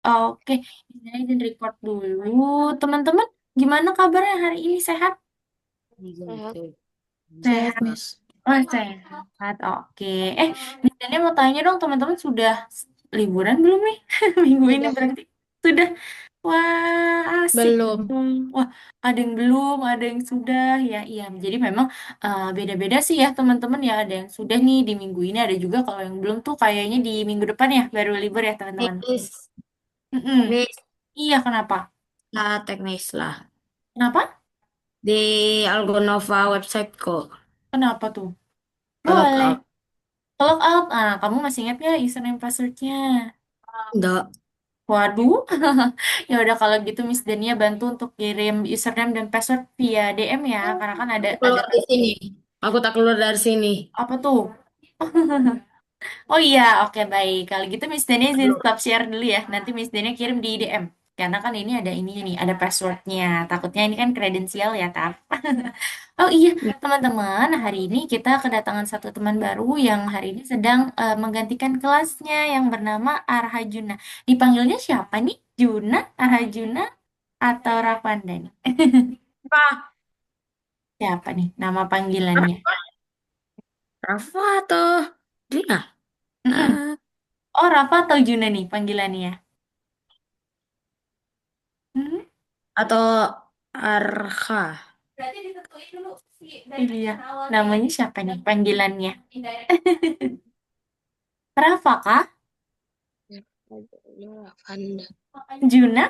Oke, saya izin record dulu. Teman-teman, gimana kabarnya hari ini? Sehat? Sehat. Sehat, Sehat. Miss. Oh, sehat. Oke. Misalnya mau tanya dong, teman-teman sudah liburan belum nih? Minggu ini Sudah. berarti. Sudah. Wah, asik Belum. dong. Wah, ada yang belum, ada yang sudah. Ya, iya. Jadi memang beda-beda sih ya, teman-teman ya. Ada yang sudah nih di minggu ini, ada juga kalau yang belum tuh kayaknya di minggu depan ya, baru libur ya, teman-teman. Miss. Mm-mm. Miss. Iya, kenapa? Lah, teknis lah. Kenapa? Di Algonova website kok. Kenapa tuh? Log Boleh. out. Log out. Kamu masih ingat nggak username passwordnya? Enggak. Waduh. Ya udah kalau gitu Miss Dania bantu untuk kirim username dan password via DM ya, karena kan ada Keluar di sini. Aku tak keluar dari sini. apa tuh? Oh iya, oke baik. Kalau gitu Miss Dania izin Belum. stop share dulu ya. Nanti Miss Dania kirim di DM. Karena kan ini ada ini nih, ada passwordnya. Takutnya ini kan kredensial ya, Tap. Oh iya, teman-teman, hari ini kita kedatangan satu teman baru yang hari ini sedang menggantikan kelasnya yang bernama Arhajuna. Dipanggilnya siapa nih? Juna, Arhajuna, atau Ravanda nih? Apa? Siapa nih nama panggilannya? Rafa atau Dina? Mm-mm. Ah, Oh, Rafa atau Juna nih panggilannya? Hmm? atau Arha? Berarti ditentuin dulu iya. Namanya siapa nih panggilannya? Rafa kah? Ravanda. Juna?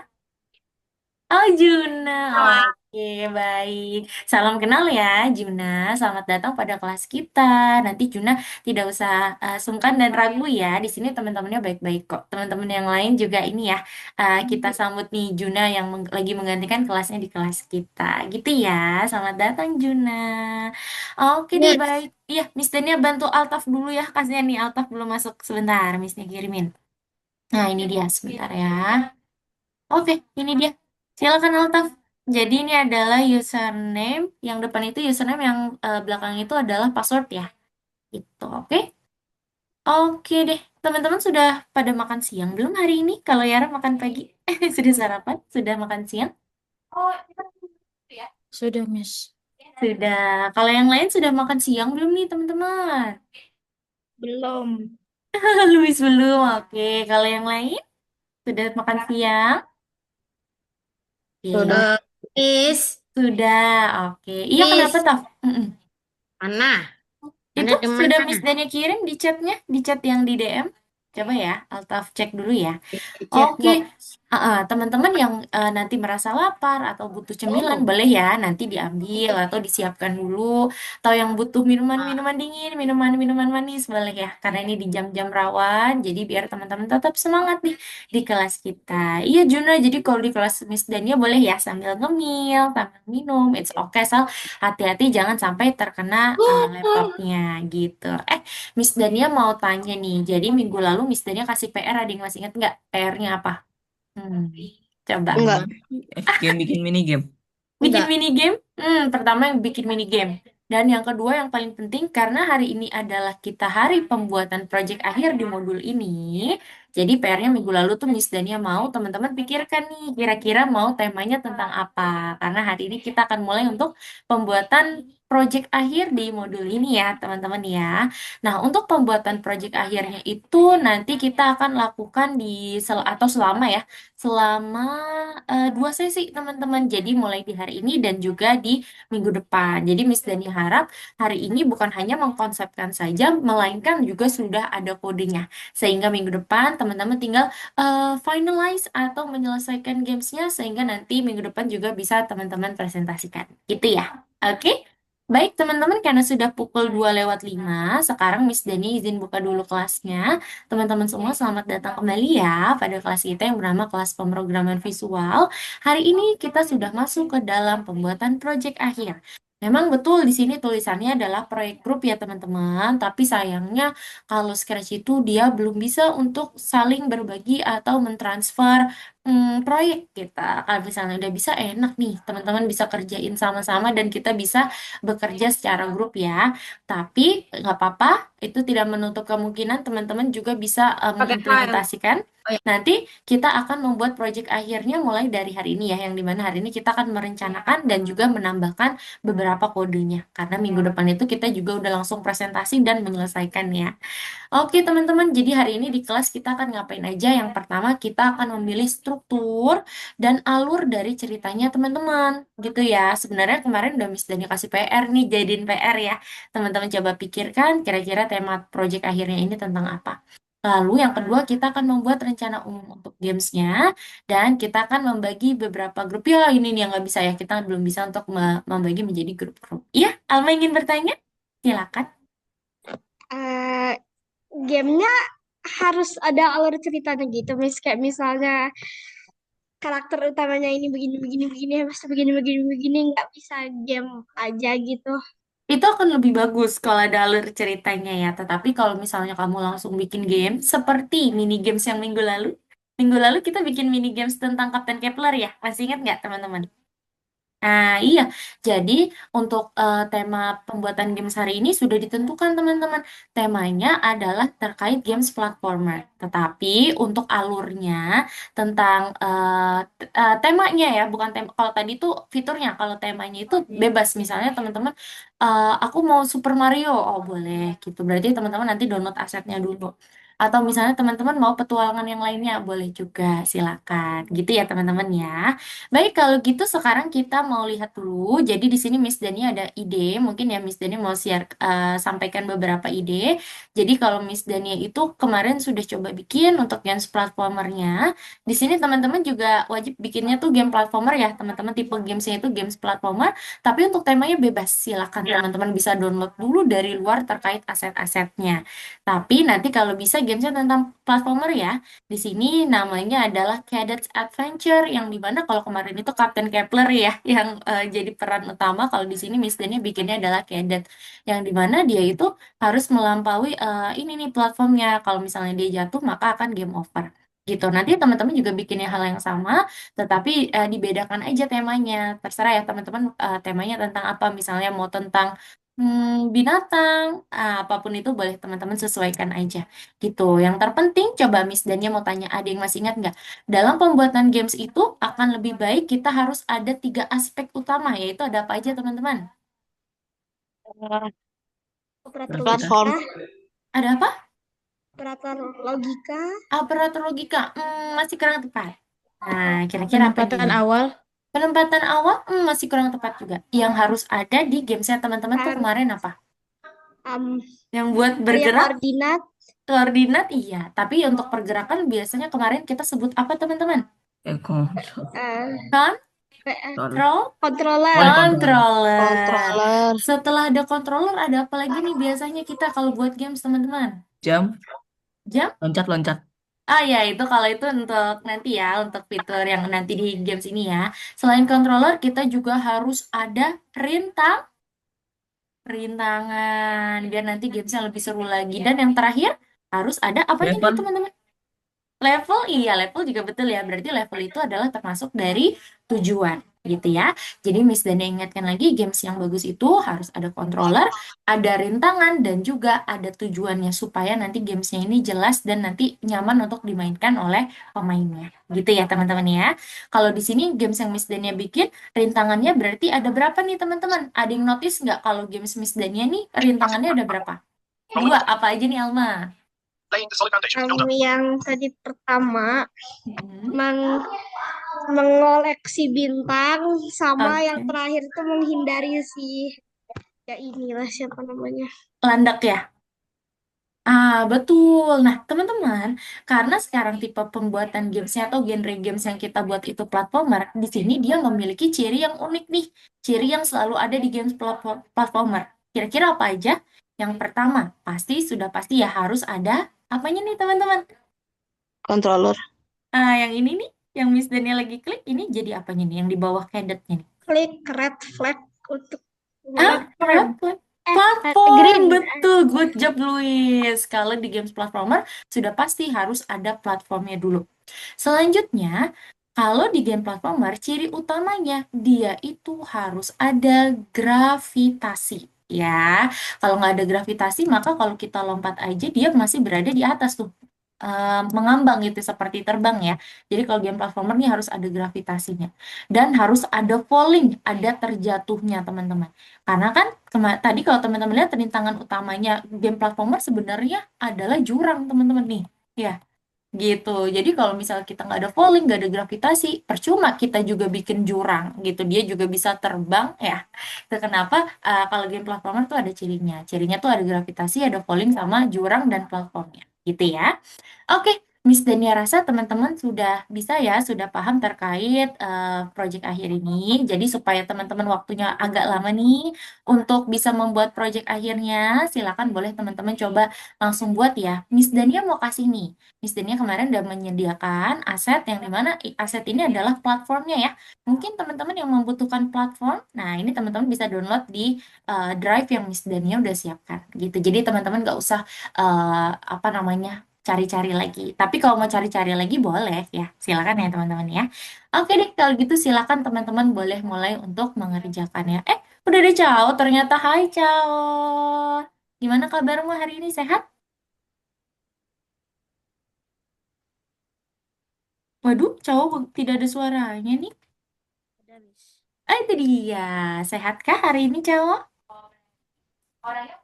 Oh, Juna. Oke, baik. Salam kenal ya, Juna. Selamat datang pada kelas kita. Nanti Juna tidak usah sungkan dan ragu ya. Di sini teman-temannya baik-baik kok. Teman-teman yang lain juga ini ya. Kita sambut nih Juna yang lagi menggantikan kelasnya di kelas kita. Gitu ya. Selamat datang, Juna. Oke deh, baik. Miss. Iya, Miss Dania bantu Altaf dulu ya. Kasihan nih Altaf belum masuk sebentar. Missnya kirimin. Nah, ini dia sebentar ya. Oke, ini dia. Silakan Altaf. Jadi ini adalah username, yang depan itu username, yang belakang itu adalah password ya. Itu, oke? Oke deh. Teman-teman sudah pada makan siang belum hari ini? Kalau Yara makan pagi. Sudah sarapan? Sudah makan siang? Oh, ya. Sudah, Miss. Sudah. Kalau yang lain sudah makan siang belum nih, teman-teman? Belum. Luis belum. Oke. Kalau yang lain sudah makan siang? Oke. Sudah, Miss. Sudah. Oke. Iya, kenapa, Miss. Taf? Mana? Itu Anda di sudah mana? Miss Dania kirim di chatnya, di chat yang di DM. Coba ya, Altaf cek dulu ya. Di chat Oke, box. teman-teman yang nanti merasa lapar atau butuh cemilan, Oh. boleh ya nanti diambil atau disiapkan dulu. Atau yang butuh minuman-minuman dingin, minuman-minuman manis, boleh ya. Karena ini di jam-jam rawan, jadi biar teman-teman tetap semangat nih di kelas kita. Iya Juna, jadi kalau di kelas Miss Dania boleh ya sambil ngemil, sambil minum, it's okay. Asal hati-hati jangan sampai terkena laptopnya gitu. Miss Dania mau tanya nih. Jadi minggu lalu Miss Dania kasih PR, ada yang masih ingat nggak? PR-nya apa? Hmm, coba. Enggak. Bikin mini game. Bikin Enggak. mini game? Pertama yang bikin mini game. Dan yang kedua yang paling penting karena hari ini adalah kita hari pembuatan proyek akhir di modul ini. Jadi PR-nya minggu lalu tuh Miss Dania mau teman-teman pikirkan nih kira-kira mau temanya tentang apa. Karena hari ini kita akan mulai untuk pembuatan proyek akhir di modul ini ya teman-teman ya. Nah untuk pembuatan proyek akhirnya itu nanti kita akan lakukan atau selama ya selama 2 sesi teman-teman. Jadi mulai di hari ini dan juga di minggu depan. Jadi Miss Dani harap hari ini bukan hanya mengkonsepkan saja, melainkan juga sudah ada kodenya. Sehingga minggu depan teman-teman tinggal finalize atau menyelesaikan gamesnya sehingga nanti minggu depan juga bisa teman-teman presentasikan. Gitu ya. Oke? Baik teman-teman, karena sudah pukul 2:05, sekarang Miss Dani izin buka dulu kelasnya. Teman-teman semua selamat datang kembali ya pada kelas kita yang bernama kelas pemrograman visual. Hari ini kita sudah masuk ke dalam pembuatan proyek akhir. Memang betul di sini tulisannya adalah proyek grup ya teman-teman, tapi sayangnya kalau Scratch itu dia belum bisa untuk saling berbagi atau mentransfer proyek kita. Kalau misalnya udah bisa enak nih, teman-teman bisa kerjain sama-sama dan kita bisa bekerja secara grup ya. Tapi nggak apa-apa, itu tidak menutup kemungkinan teman-teman juga bisa Pakai file. mengimplementasikan. Nanti kita akan membuat project akhirnya mulai dari hari ini ya, yang dimana hari ini kita akan merencanakan dan juga menambahkan beberapa kodenya. Karena minggu depan itu kita juga udah langsung presentasi dan menyelesaikan ya. Oke teman-teman, jadi hari ini di kelas kita akan ngapain aja? Yang pertama kita akan memilih struktur dan alur dari ceritanya teman-teman. Gitu ya. Sebenarnya kemarin udah Miss Dani kasih PR nih, jadiin PR ya. Teman-teman coba pikirkan kira-kira tema project akhirnya ini tentang apa. Lalu yang kedua kita akan membuat rencana umum untuk gamesnya dan kita akan membagi beberapa grup. Ya ini nih yang nggak bisa ya, kita belum bisa untuk membagi menjadi grup-grup. Iya, Alma ingin bertanya? Silakan. eh Gamenya harus ada alur ceritanya gitu, kayak misalnya karakter utamanya ini begini begini begini, habis itu begini begini begini, nggak bisa game aja gitu. Itu akan lebih bagus kalau ada alur ceritanya ya. Tetapi kalau misalnya kamu langsung bikin game seperti mini games yang minggu lalu kita bikin mini games tentang Kapten Kepler ya. Masih ingat nggak teman-teman? Nah, iya. Jadi, untuk tema pembuatan games hari ini sudah ditentukan, teman-teman. Temanya adalah terkait games platformer. Tetapi, untuk alurnya, tentang temanya ya, bukan tema. Kalau tadi tuh fiturnya, kalau temanya itu bebas. Misalnya, teman-teman, aku mau Super Mario. Oh, boleh gitu. Berarti teman-teman nanti download asetnya dulu. Atau misalnya teman-teman mau petualangan yang lainnya, boleh juga. Silakan. Gitu ya, teman-teman ya. Baik, kalau gitu sekarang kita mau lihat dulu. Jadi di sini Miss Dani ada ide, mungkin ya Miss Dani mau share sampaikan beberapa ide. Jadi kalau Miss Dani itu kemarin sudah coba bikin untuk games platformernya. Di sini teman-teman juga wajib bikinnya tuh game platformer ya, teman-teman tipe gamesnya itu games platformer. Tapi untuk temanya bebas, silakan teman-teman bisa download dulu dari luar terkait aset-asetnya. Tapi nanti kalau bisa gamesnya tentang platformer ya. Di sini namanya adalah Cadets Adventure yang dimana kalau kemarin itu Kapten Kepler ya yang jadi peran utama. Kalau di sini Miss Dani bikinnya adalah Cadet yang dimana dia itu harus melampaui ini nih platformnya. Kalau misalnya dia jatuh maka akan game over. Gitu. Nanti teman-teman juga bikinnya hal yang sama, tetapi dibedakan aja temanya. Terserah ya teman-teman temanya tentang apa. Misalnya mau tentang binatang, apapun itu boleh teman-teman sesuaikan aja. Gitu. Yang terpenting, coba Miss Dania mau tanya, ada yang masih ingat nggak? Dalam pembuatan games itu akan lebih baik kita harus ada 3 aspek utama, yaitu ada apa aja teman-teman? Operator Platform. logika, Ada apa? operator logika, Operator logika. Masih kurang tepat. Nah, kira-kira apa Penempatan dia? awal. Penempatan awal masih kurang tepat juga. Yang harus ada di gamesnya teman-teman tuh kan kemarin apa? Yang buat area bergerak, koordinat, koordinat iya. Tapi untuk pergerakan biasanya kemarin kita sebut apa teman-teman? Kontrol. eh, Control? controller, Oh, kontrol. Controller. Controller. Setelah ada controller, ada apa lagi nih biasanya kita kalau buat games, teman-teman? Jam, Jam? loncat-loncat. Ah ya, itu kalau itu untuk nanti ya, untuk fitur yang nanti di games ini ya. Selain controller, kita juga harus ada rintangan, biar nanti gamesnya lebih seru lagi. Dan yang terakhir, harus ada apanya nih, Weapon, teman-teman? Level, iya level juga betul ya. Berarti level itu adalah termasuk dari tujuan, gitu ya. Jadi Miss Dani ingatkan lagi, games yang bagus itu harus ada controller, ada rintangan, dan juga ada tujuannya supaya nanti gamesnya ini jelas dan nanti nyaman untuk dimainkan oleh pemainnya. Gitu ya teman-teman ya. Kalau di sini games yang Miss Dania bikin, rintangannya berarti ada berapa nih teman-teman? Ada yang notice nggak kalau games Miss Dania nih rintangannya ada berapa? Dua, apa aja nih Alma? yang tadi pertama Hmm, mengoleksi bintang, sama yang Oke. terakhir itu menghindari si, ya inilah siapa namanya, Landak ya? Betul. Nah, teman-teman, karena sekarang tipe pembuatan gamesnya atau genre games yang kita buat itu platformer, di sini dia memiliki ciri yang unik nih. Ciri yang selalu ada di games platformer. Kira-kira apa aja? Yang pertama, sudah pasti ya harus ada apanya nih, teman-teman? Controller. Yang ini nih, yang Miss Daniel lagi klik, ini jadi apanya nih, yang di bawah cadetnya nih? klik red flag untuk Red flag. Platform, green, betul. Good job, Luis. Kalau di games platformer, sudah pasti harus ada platformnya dulu. Selanjutnya, kalau di game platformer, ciri utamanya dia itu harus ada gravitasi. Ya, kalau nggak ada gravitasi, maka kalau kita lompat aja, dia masih berada di atas tuh. mengambang gitu seperti terbang ya. Jadi kalau game platformer nih harus ada gravitasinya dan harus ada falling, ada terjatuhnya teman-teman. Karena kan tadi kalau teman-teman lihat rintangan utamanya game platformer sebenarnya adalah jurang teman-teman nih. Ya, gitu. Jadi kalau misalnya kita nggak ada falling, nggak ada gravitasi, percuma kita juga bikin jurang gitu. Dia juga bisa terbang ya. Itu kenapa kalau game platformer tuh ada cirinya. Cirinya tuh ada gravitasi, ada falling sama jurang dan platformnya. Gitu ya. Oke, Miss Dania rasa teman-teman sudah bisa ya, sudah paham terkait proyek akhir ini. Jadi supaya teman-teman waktunya agak lama nih untuk bisa membuat proyek akhirnya, silakan boleh teman-teman coba langsung buat ya. Miss Dania mau kasih nih. Miss Dania kemarin udah menyediakan aset yang dimana aset ini adalah platformnya ya. Mungkin teman-teman yang membutuhkan platform, nah ini teman-teman bisa download di drive yang Miss Dania udah siapkan gitu. Jadi teman-teman nggak usah apa namanya cari-cari lagi. Tapi kalau mau cari-cari lagi boleh ya. Silakan ya teman-teman ya. Oke deh, kalau gitu silakan teman-teman boleh mulai untuk mengerjakannya. Udah deh Cao, ternyata hai Cao. Gimana kabarmu hari ini sehat? Waduh, Cao tidak ada suaranya nih. Ada, Miss. Itu dia. Sehatkah hari ini Cao? Orangnya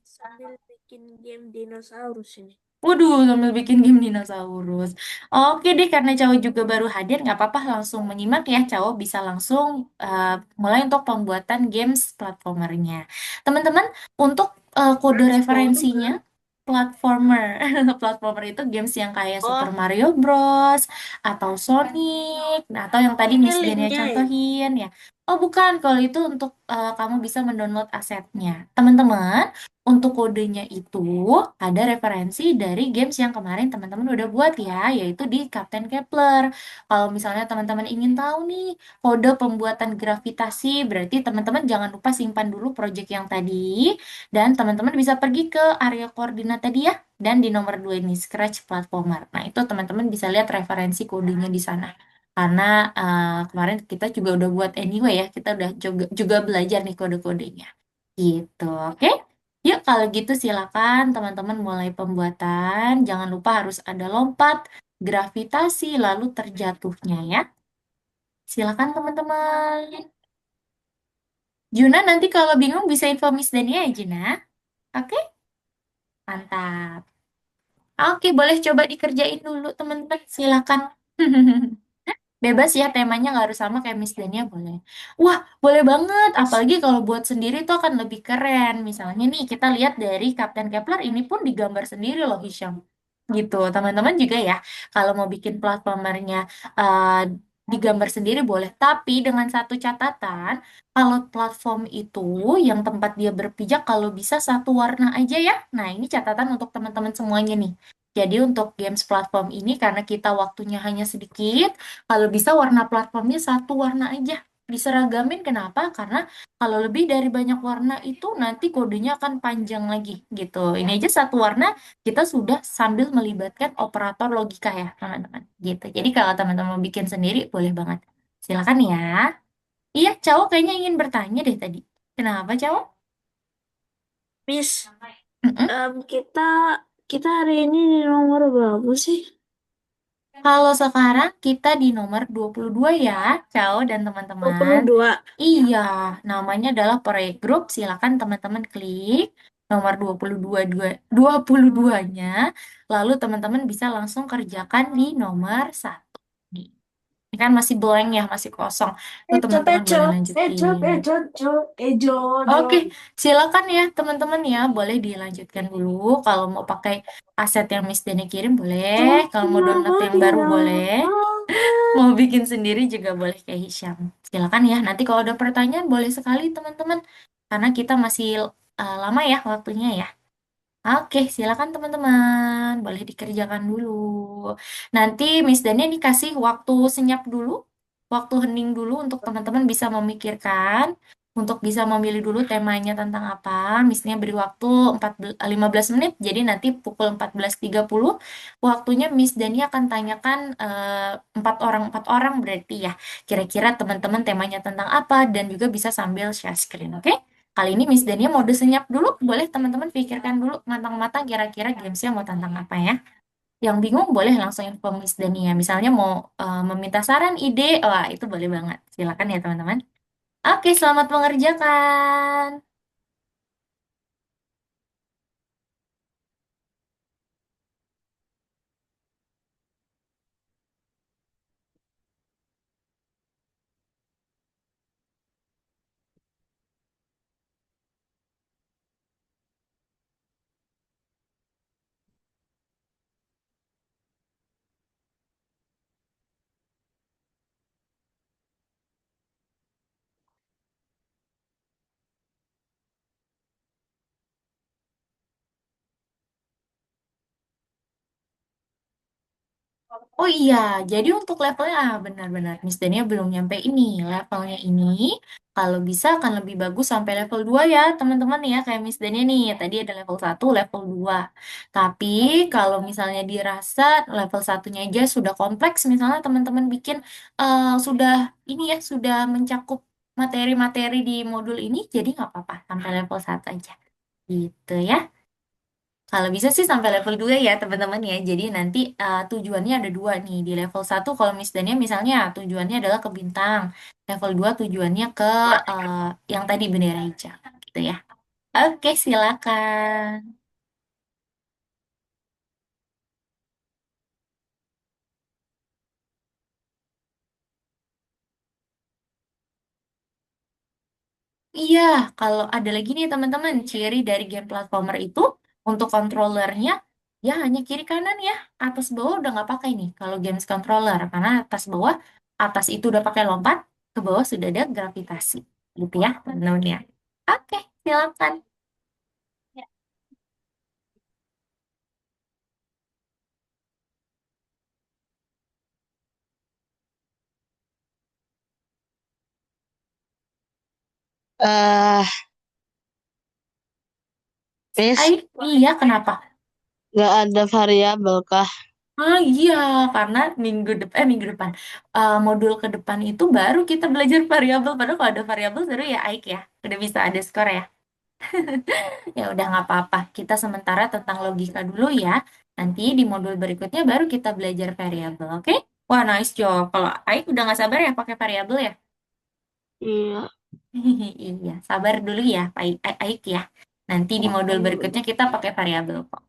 Sambil bikin game dinosaurus ini. Waduh, sambil bikin game dinosaurus. Oke deh, karena Cao juga baru hadir, nggak apa-apa langsung menyimak ya. Cao bisa langsung mulai untuk pembuatan games platformernya. Teman-teman, untuk kode referensinya, platformer. Platformer itu games yang kayak Super Oh, Mario Bros. Atau Sonic, nah, atau yang tadi ini Miss Dania linknya ya. contohin ya. Oh bukan, kalau itu untuk kamu bisa mendownload asetnya. Teman-teman, untuk kodenya itu ada referensi dari games yang kemarin teman-teman udah buat ya, yaitu di Captain Kepler. Kalau misalnya teman-teman ingin tahu nih kode pembuatan gravitasi, berarti teman-teman jangan lupa simpan dulu project yang tadi, dan teman-teman bisa pergi ke area koordinat tadi ya, dan di nomor 2 ini Scratch Platformer. Nah, itu teman-teman bisa lihat referensi kodenya di sana. Karena kemarin kita juga udah buat anyway ya, kita udah juga belajar nih kode-kodenya. Gitu, oke? Yuk, kalau gitu silakan teman-teman mulai pembuatan. Jangan lupa harus ada lompat, gravitasi, lalu terjatuhnya ya. Silakan teman-teman. Juna nanti kalau bingung bisa info Miss Dania ya, Juna. Oke? Mantap. Oke, boleh coba dikerjain dulu teman-teman. Silakan. Bebas ya, temanya nggak harus sama kayak Miss Dania boleh. Wah, boleh banget. Apalagi kalau buat sendiri tuh akan lebih keren. Misalnya nih, kita lihat dari Kapten Kepler ini pun digambar sendiri loh, Hisham. Gitu, teman-teman juga ya. Kalau mau bikin platformernya eh, digambar sendiri boleh. Tapi dengan satu catatan, kalau platform itu yang tempat dia berpijak kalau bisa satu warna aja ya. Nah, ini catatan untuk teman-teman semuanya nih. Jadi untuk games platform ini karena kita waktunya hanya sedikit, kalau bisa warna platformnya satu warna aja. Diseragamin kenapa? Karena kalau lebih dari banyak warna itu nanti kodenya akan panjang lagi gitu. Ini aja satu warna kita sudah sambil melibatkan operator logika ya teman-teman. Gitu. Jadi kalau teman-teman mau bikin sendiri boleh banget. Silakan ya. Iya, cowok kayaknya ingin bertanya deh tadi. Kenapa cowok? Miss, Mm-mm. kita kita hari ini di nomor berapa sih? Kalau sekarang kita di nomor 22 ya, cowok dan teman-teman. 22. Iya, namanya adalah proyek grup. Silakan teman-teman klik nomor 22-nya. Lalu teman-teman bisa langsung kerjakan di nomor 1. Ini kan masih blank ya, masih kosong. Tuh teman-teman boleh lanjutin. Oke, silakan ya teman-teman ya. Boleh dilanjutkan dulu. Kalau mau pakai aset yang Miss Dani kirim boleh. Kalau mau download yang baru boleh. Mau bikin sendiri juga boleh kayak Hisham. Silakan ya. Nanti kalau ada pertanyaan boleh sekali teman-teman. Karena kita masih lama ya waktunya ya. Oke, silakan teman-teman. Boleh dikerjakan dulu. Nanti Miss Dani ini kasih waktu senyap dulu, waktu hening dulu untuk teman-teman bisa memikirkan, untuk bisa memilih dulu temanya tentang apa. Misalnya beri waktu 15 menit, jadi nanti pukul 14.30 waktunya Miss Dani akan tanyakan 4 orang berarti ya. Kira-kira teman-teman temanya tentang apa dan juga bisa sambil share screen, oke? Kali ini Miss Dania mode senyap dulu. Boleh teman-teman pikirkan dulu matang-matang kira-kira gamesnya mau tentang apa ya. Yang bingung boleh langsung info Miss Dania. Misalnya mau meminta saran, ide, wah itu boleh banget. Silakan ya teman-teman. Oke, selamat mengerjakan. Oh iya, jadi untuk levelnya, benar-benar Miss Dania belum nyampe ini. Levelnya ini, kalau bisa akan lebih bagus sampai level 2 ya, teman-teman ya. Kayak Miss Dania nih, tadi ada level 1, level 2. Tapi kalau misalnya dirasa level satunya aja sudah kompleks, misalnya teman-teman bikin sudah ini ya, sudah mencakup materi-materi di modul ini, jadi nggak apa-apa, sampai level 1 aja. Gitu ya. Kalau bisa sih sampai level 2 ya teman-teman ya. Jadi nanti tujuannya ada dua nih. Di level satu kalau Miss Dania misalnya tujuannya adalah ke bintang. Level 2 tujuannya ke eh, yang tadi bendera hijau gitu ya. Oke, silakan. Iya, kalau ada lagi nih teman-teman, ciri dari game platformer itu untuk kontrolernya ya hanya kiri kanan ya, atas bawah udah nggak pakai nih kalau games controller karena atas bawah atas itu udah pakai lompat, ke bawah sudah ada gravitasi, gitu ya teman-teman ya. Oke, silakan. Eh, Miss, Ay, iya kenapa? nggak ada variabel kah? Ah iya, karena minggu depan modul ke depan itu baru kita belajar variabel. Padahal kalau ada variabel seru ya, Aik ya. Udah bisa ada skor ya. Ya udah nggak apa-apa. Kita sementara tentang logika dulu ya. Nanti di modul berikutnya baru kita belajar variabel, oke? Wah, nice job. Kalau Aik udah nggak sabar ya pakai variabel ya? Iya. Iya, sabar dulu ya, Aik ya. Nanti di modul berikutnya kita pakai variabel kok.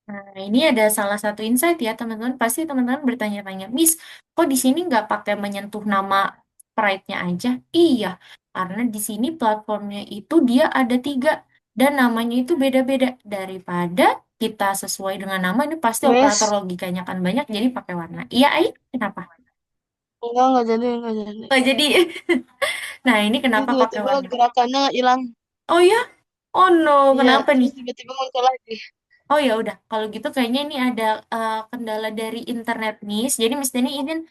Nah, ini ada salah satu insight ya, teman-teman. Pasti teman-teman bertanya-tanya, Miss, kok di sini nggak pakai menyentuh nama sprite-nya aja? Iya, karena di sini platformnya itu dia ada 3 dan namanya itu beda-beda. Daripada kita sesuai dengan nama, ini pasti operator Miss, logikanya kan banyak, jadi pakai warna. Iya, Ai, kenapa? enggak jadi, enggak jadi. Oh, jadi, nah ini Ini kenapa pakai tiba-tiba warna? gerakannya hilang. Oh ya? Oh no, Iya, kenapa nih? terus tiba-tiba muncul lagi. Oh ya udah, kalau gitu kayaknya ini ada kendala dari internet Miss. Jadi Miss Deni izin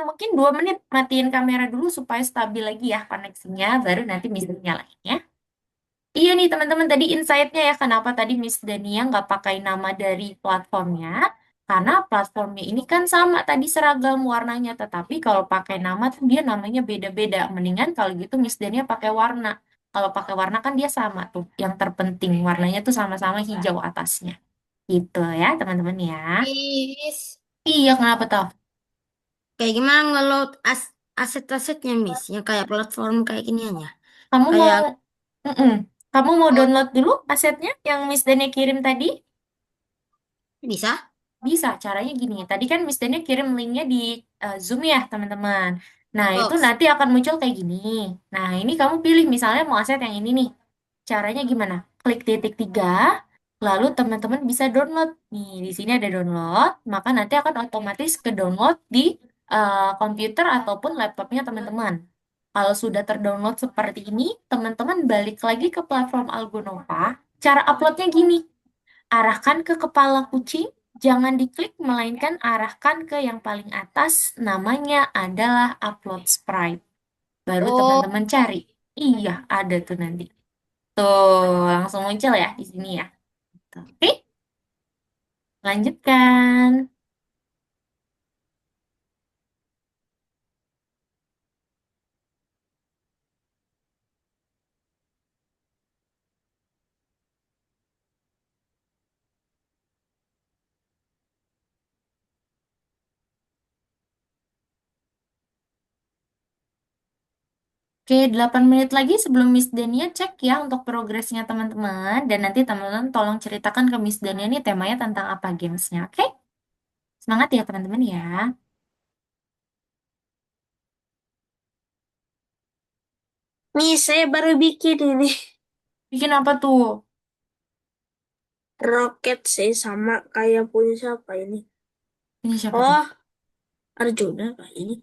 mungkin 2 menit matiin kamera dulu supaya stabil lagi ya koneksinya, baru nanti Miss Deni nyalain ya. Iya nih teman-teman tadi insight-nya ya kenapa tadi Miss Dania nggak pakai nama dari platformnya. Karena platformnya ini kan sama tadi seragam warnanya, tetapi kalau pakai nama tuh dia namanya beda-beda. Mendingan kalau gitu Miss Dania pakai warna. Kalau pakai warna kan dia sama tuh. Yang terpenting warnanya tuh sama-sama hijau atasnya. Gitu ya, teman-teman ya. Miss, Iya, kenapa toh? kayak gimana ngeload aset-asetnya, Miss? Yang kayak platform kayak gini aja. Kamu mau, Kayak, Mm-mm. Kamu mau oh, download dulu asetnya yang Miss Dani kirim tadi? bisa? Bisa, caranya gini. Tadi kan Miss Dania kirim linknya di Zoom ya, teman-teman. Nah, itu Box. nanti akan muncul kayak gini. Nah, ini kamu pilih misalnya mau aset yang ini nih. Caranya gimana? Klik titik tiga, lalu teman-teman bisa download. Nih, di sini ada download, maka nanti akan otomatis ke download di komputer ataupun laptopnya teman-teman. Kalau sudah terdownload seperti ini, teman-teman balik lagi ke platform Algonova. Cara uploadnya gini. Arahkan ke kepala kucing, jangan diklik, melainkan arahkan ke yang paling atas, namanya adalah upload sprite. Baru Oh, teman-teman cari. Iya, ada tuh nanti. Tuh, langsung muncul ya di sini ya. Tuh. Oke, lanjutkan. Oke, 8 menit lagi sebelum Miss Dania cek ya untuk progresnya teman-teman. Dan nanti teman-teman tolong ceritakan ke Miss Dania nih temanya tentang apa gamesnya, oke? Semangat ya teman-teman ya. Nih, saya baru bikin ini Bikin apa tuh? roket sih sama kayak punya siapa ini? Ini siapa tuh? Oh, Arjuna Pak ini.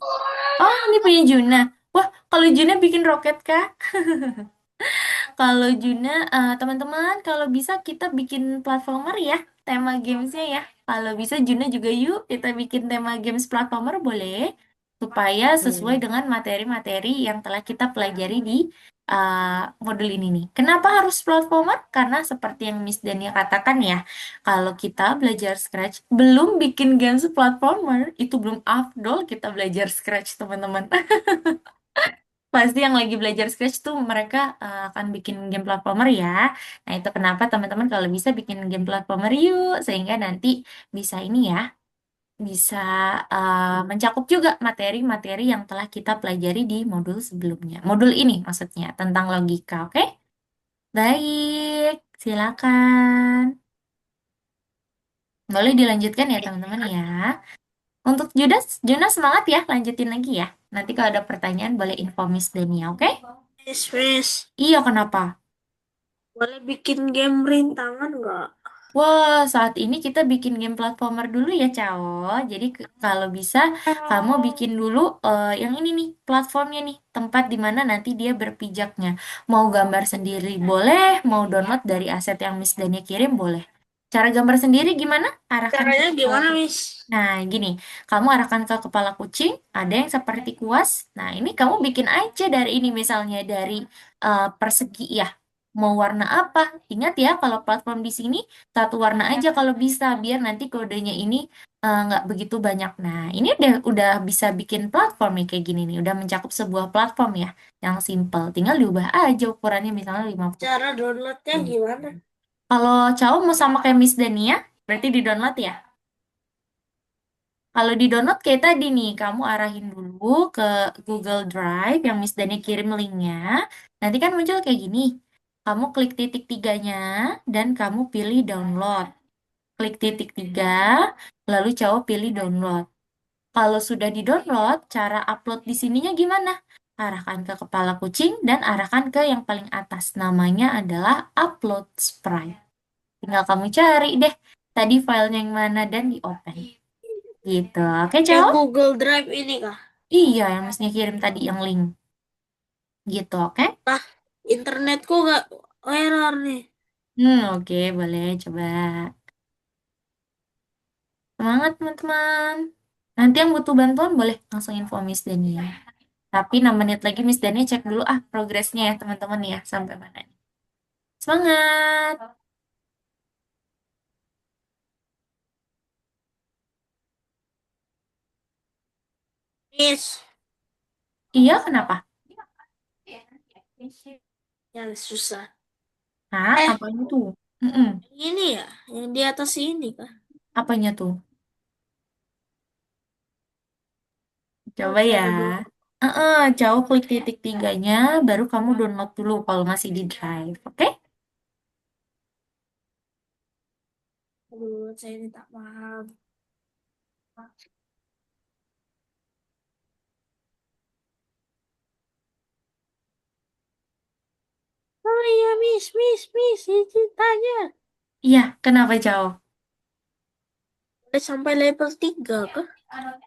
Oh, ini punya Juna. Wah, kalau Juna bikin roket kah? Kalau Juna, teman-teman, kalau bisa kita bikin platformer ya, tema gamesnya ya. Kalau bisa Juna juga yuk, kita bikin tema games platformer boleh, supaya sesuai dengan materi-materi yang telah kita pelajari di modul ini nih. Kenapa harus platformer? Karena seperti yang Miss Dania katakan ya, kalau kita belajar Scratch, belum bikin games platformer, itu belum afdol kita belajar Scratch, teman-teman. Pasti yang lagi belajar Scratch tuh mereka akan bikin game platformer ya. Nah, itu kenapa teman-teman kalau bisa bikin game platformer yuk, sehingga nanti bisa ini ya, bisa mencakup juga materi-materi yang telah kita pelajari di modul sebelumnya. Modul ini maksudnya, tentang logika, oke? Baik, silakan. Boleh dilanjutkan ya teman-teman ya. Untuk Judas, Jonas semangat ya, lanjutin lagi ya. Nanti kalau ada pertanyaan boleh info Miss Dania, oke? Miss, Iya, kenapa? boleh bikin game rintangan nggak? Wah, saat ini kita bikin game platformer dulu ya, Cao. Jadi kalau bisa kamu bikin dulu yang ini nih, platformnya nih, tempat di mana nanti dia berpijaknya. Mau gambar sendiri boleh, mau download dari aset yang Miss Dania kirim boleh. Cara gambar sendiri gimana? Arahkan ke Caranya kepala gimana, kucing. Miss? Nah, gini, kamu arahkan ke kepala kucing, ada yang seperti kuas. Nah, ini kamu bikin aja dari ini misalnya dari persegi ya. Mau warna apa? Ingat ya, kalau platform di sini satu warna aja kalau bisa biar nanti kodenya ini nggak begitu banyak. Nah, ini udah bisa bikin platform nih kayak gini nih, udah mencakup sebuah platform ya yang simple. Tinggal diubah aja ukurannya misalnya 50. Cara downloadnya Hmm. gimana? Kalau Cao mau sama kayak Miss Dania, berarti di-download ya. Kalau di-download kayak tadi nih, kamu arahin dulu ke Google Drive yang Miss Dania kirim linknya. Nanti kan muncul kayak gini. Kamu klik titik tiganya dan kamu pilih download. Klik titik tiga, lalu cowok pilih download. Kalau sudah di-download, cara upload di sininya gimana? Arahkan ke kepala kucing dan arahkan ke yang paling atas. Namanya adalah upload sprite. Tinggal kamu cari deh tadi filenya yang mana dan di-open. Gitu. Oke, Yang cowok? Google Drive ini kah? Iya, yang mestinya kirim tadi yang link. Gitu, oke? Lah, internetku nggak error nih. Oke, boleh coba. Semangat, teman-teman. Nanti yang butuh bantuan boleh langsung info Miss Dania. Tapi 6 menit lagi Miss Dania cek dulu progresnya ya teman-teman ya sampai mana. Semangat. Miss, Iya, kenapa? yang susah. Hah, Eh, apanya tuh? Mm-mm. ini ya, yang di atas ini kah? Apanya tuh? Oh, Coba ya. cara dulu. Jauh klik titik tiganya, baru kamu download dulu kalau masih di Drive, oke? Aduh, saya ini tak paham. Oh iya, Miss, izin tanya. Iya, kenapa jauh? Udah sampai level 3 kah?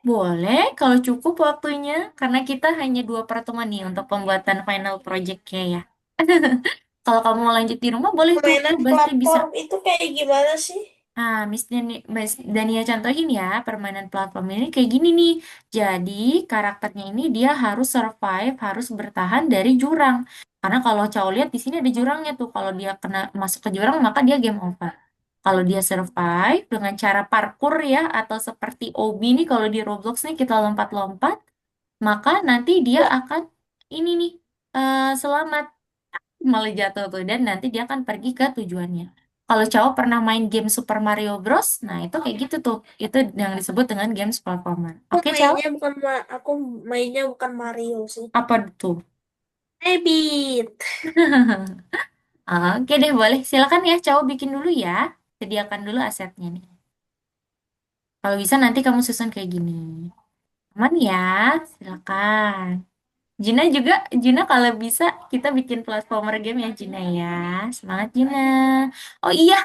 Boleh, kalau cukup waktunya, karena kita hanya 2 pertemuan nih untuk pembuatan final project-nya ya. Kalau kamu mau lanjut di rumah, boleh tuh, Permainan bebas sih bisa. platform itu kayak gimana sih? Ah, Miss Dania contohin ya, permainan platform ini kayak gini nih. Jadi, karakternya ini dia harus survive, harus bertahan dari jurang. Karena kalau cowok lihat di sini ada jurangnya tuh. Kalau dia kena masuk ke jurang, maka dia game over. Kalau dia survive dengan cara parkour ya, atau seperti Obi nih, kalau di Roblox nih kita lompat-lompat, maka nanti dia akan ini nih, selamat malah jatuh tuh dan nanti dia akan pergi ke tujuannya. Kalau cowok pernah main game Super Mario Bros, nah itu kayak gitu tuh. Itu yang disebut dengan games platformer. Oke, cowok? Aku mainnya bukan Mario sih. Apa tuh? Rabbit. Oke deh, boleh. Silakan ya, cowok bikin dulu ya. Sediakan dulu asetnya nih. Kalau bisa nanti kamu susun kayak gini. Aman ya? Silakan. Juna kalau bisa kita bikin platformer game ya Juna ya. Semangat Juna. Oh iya,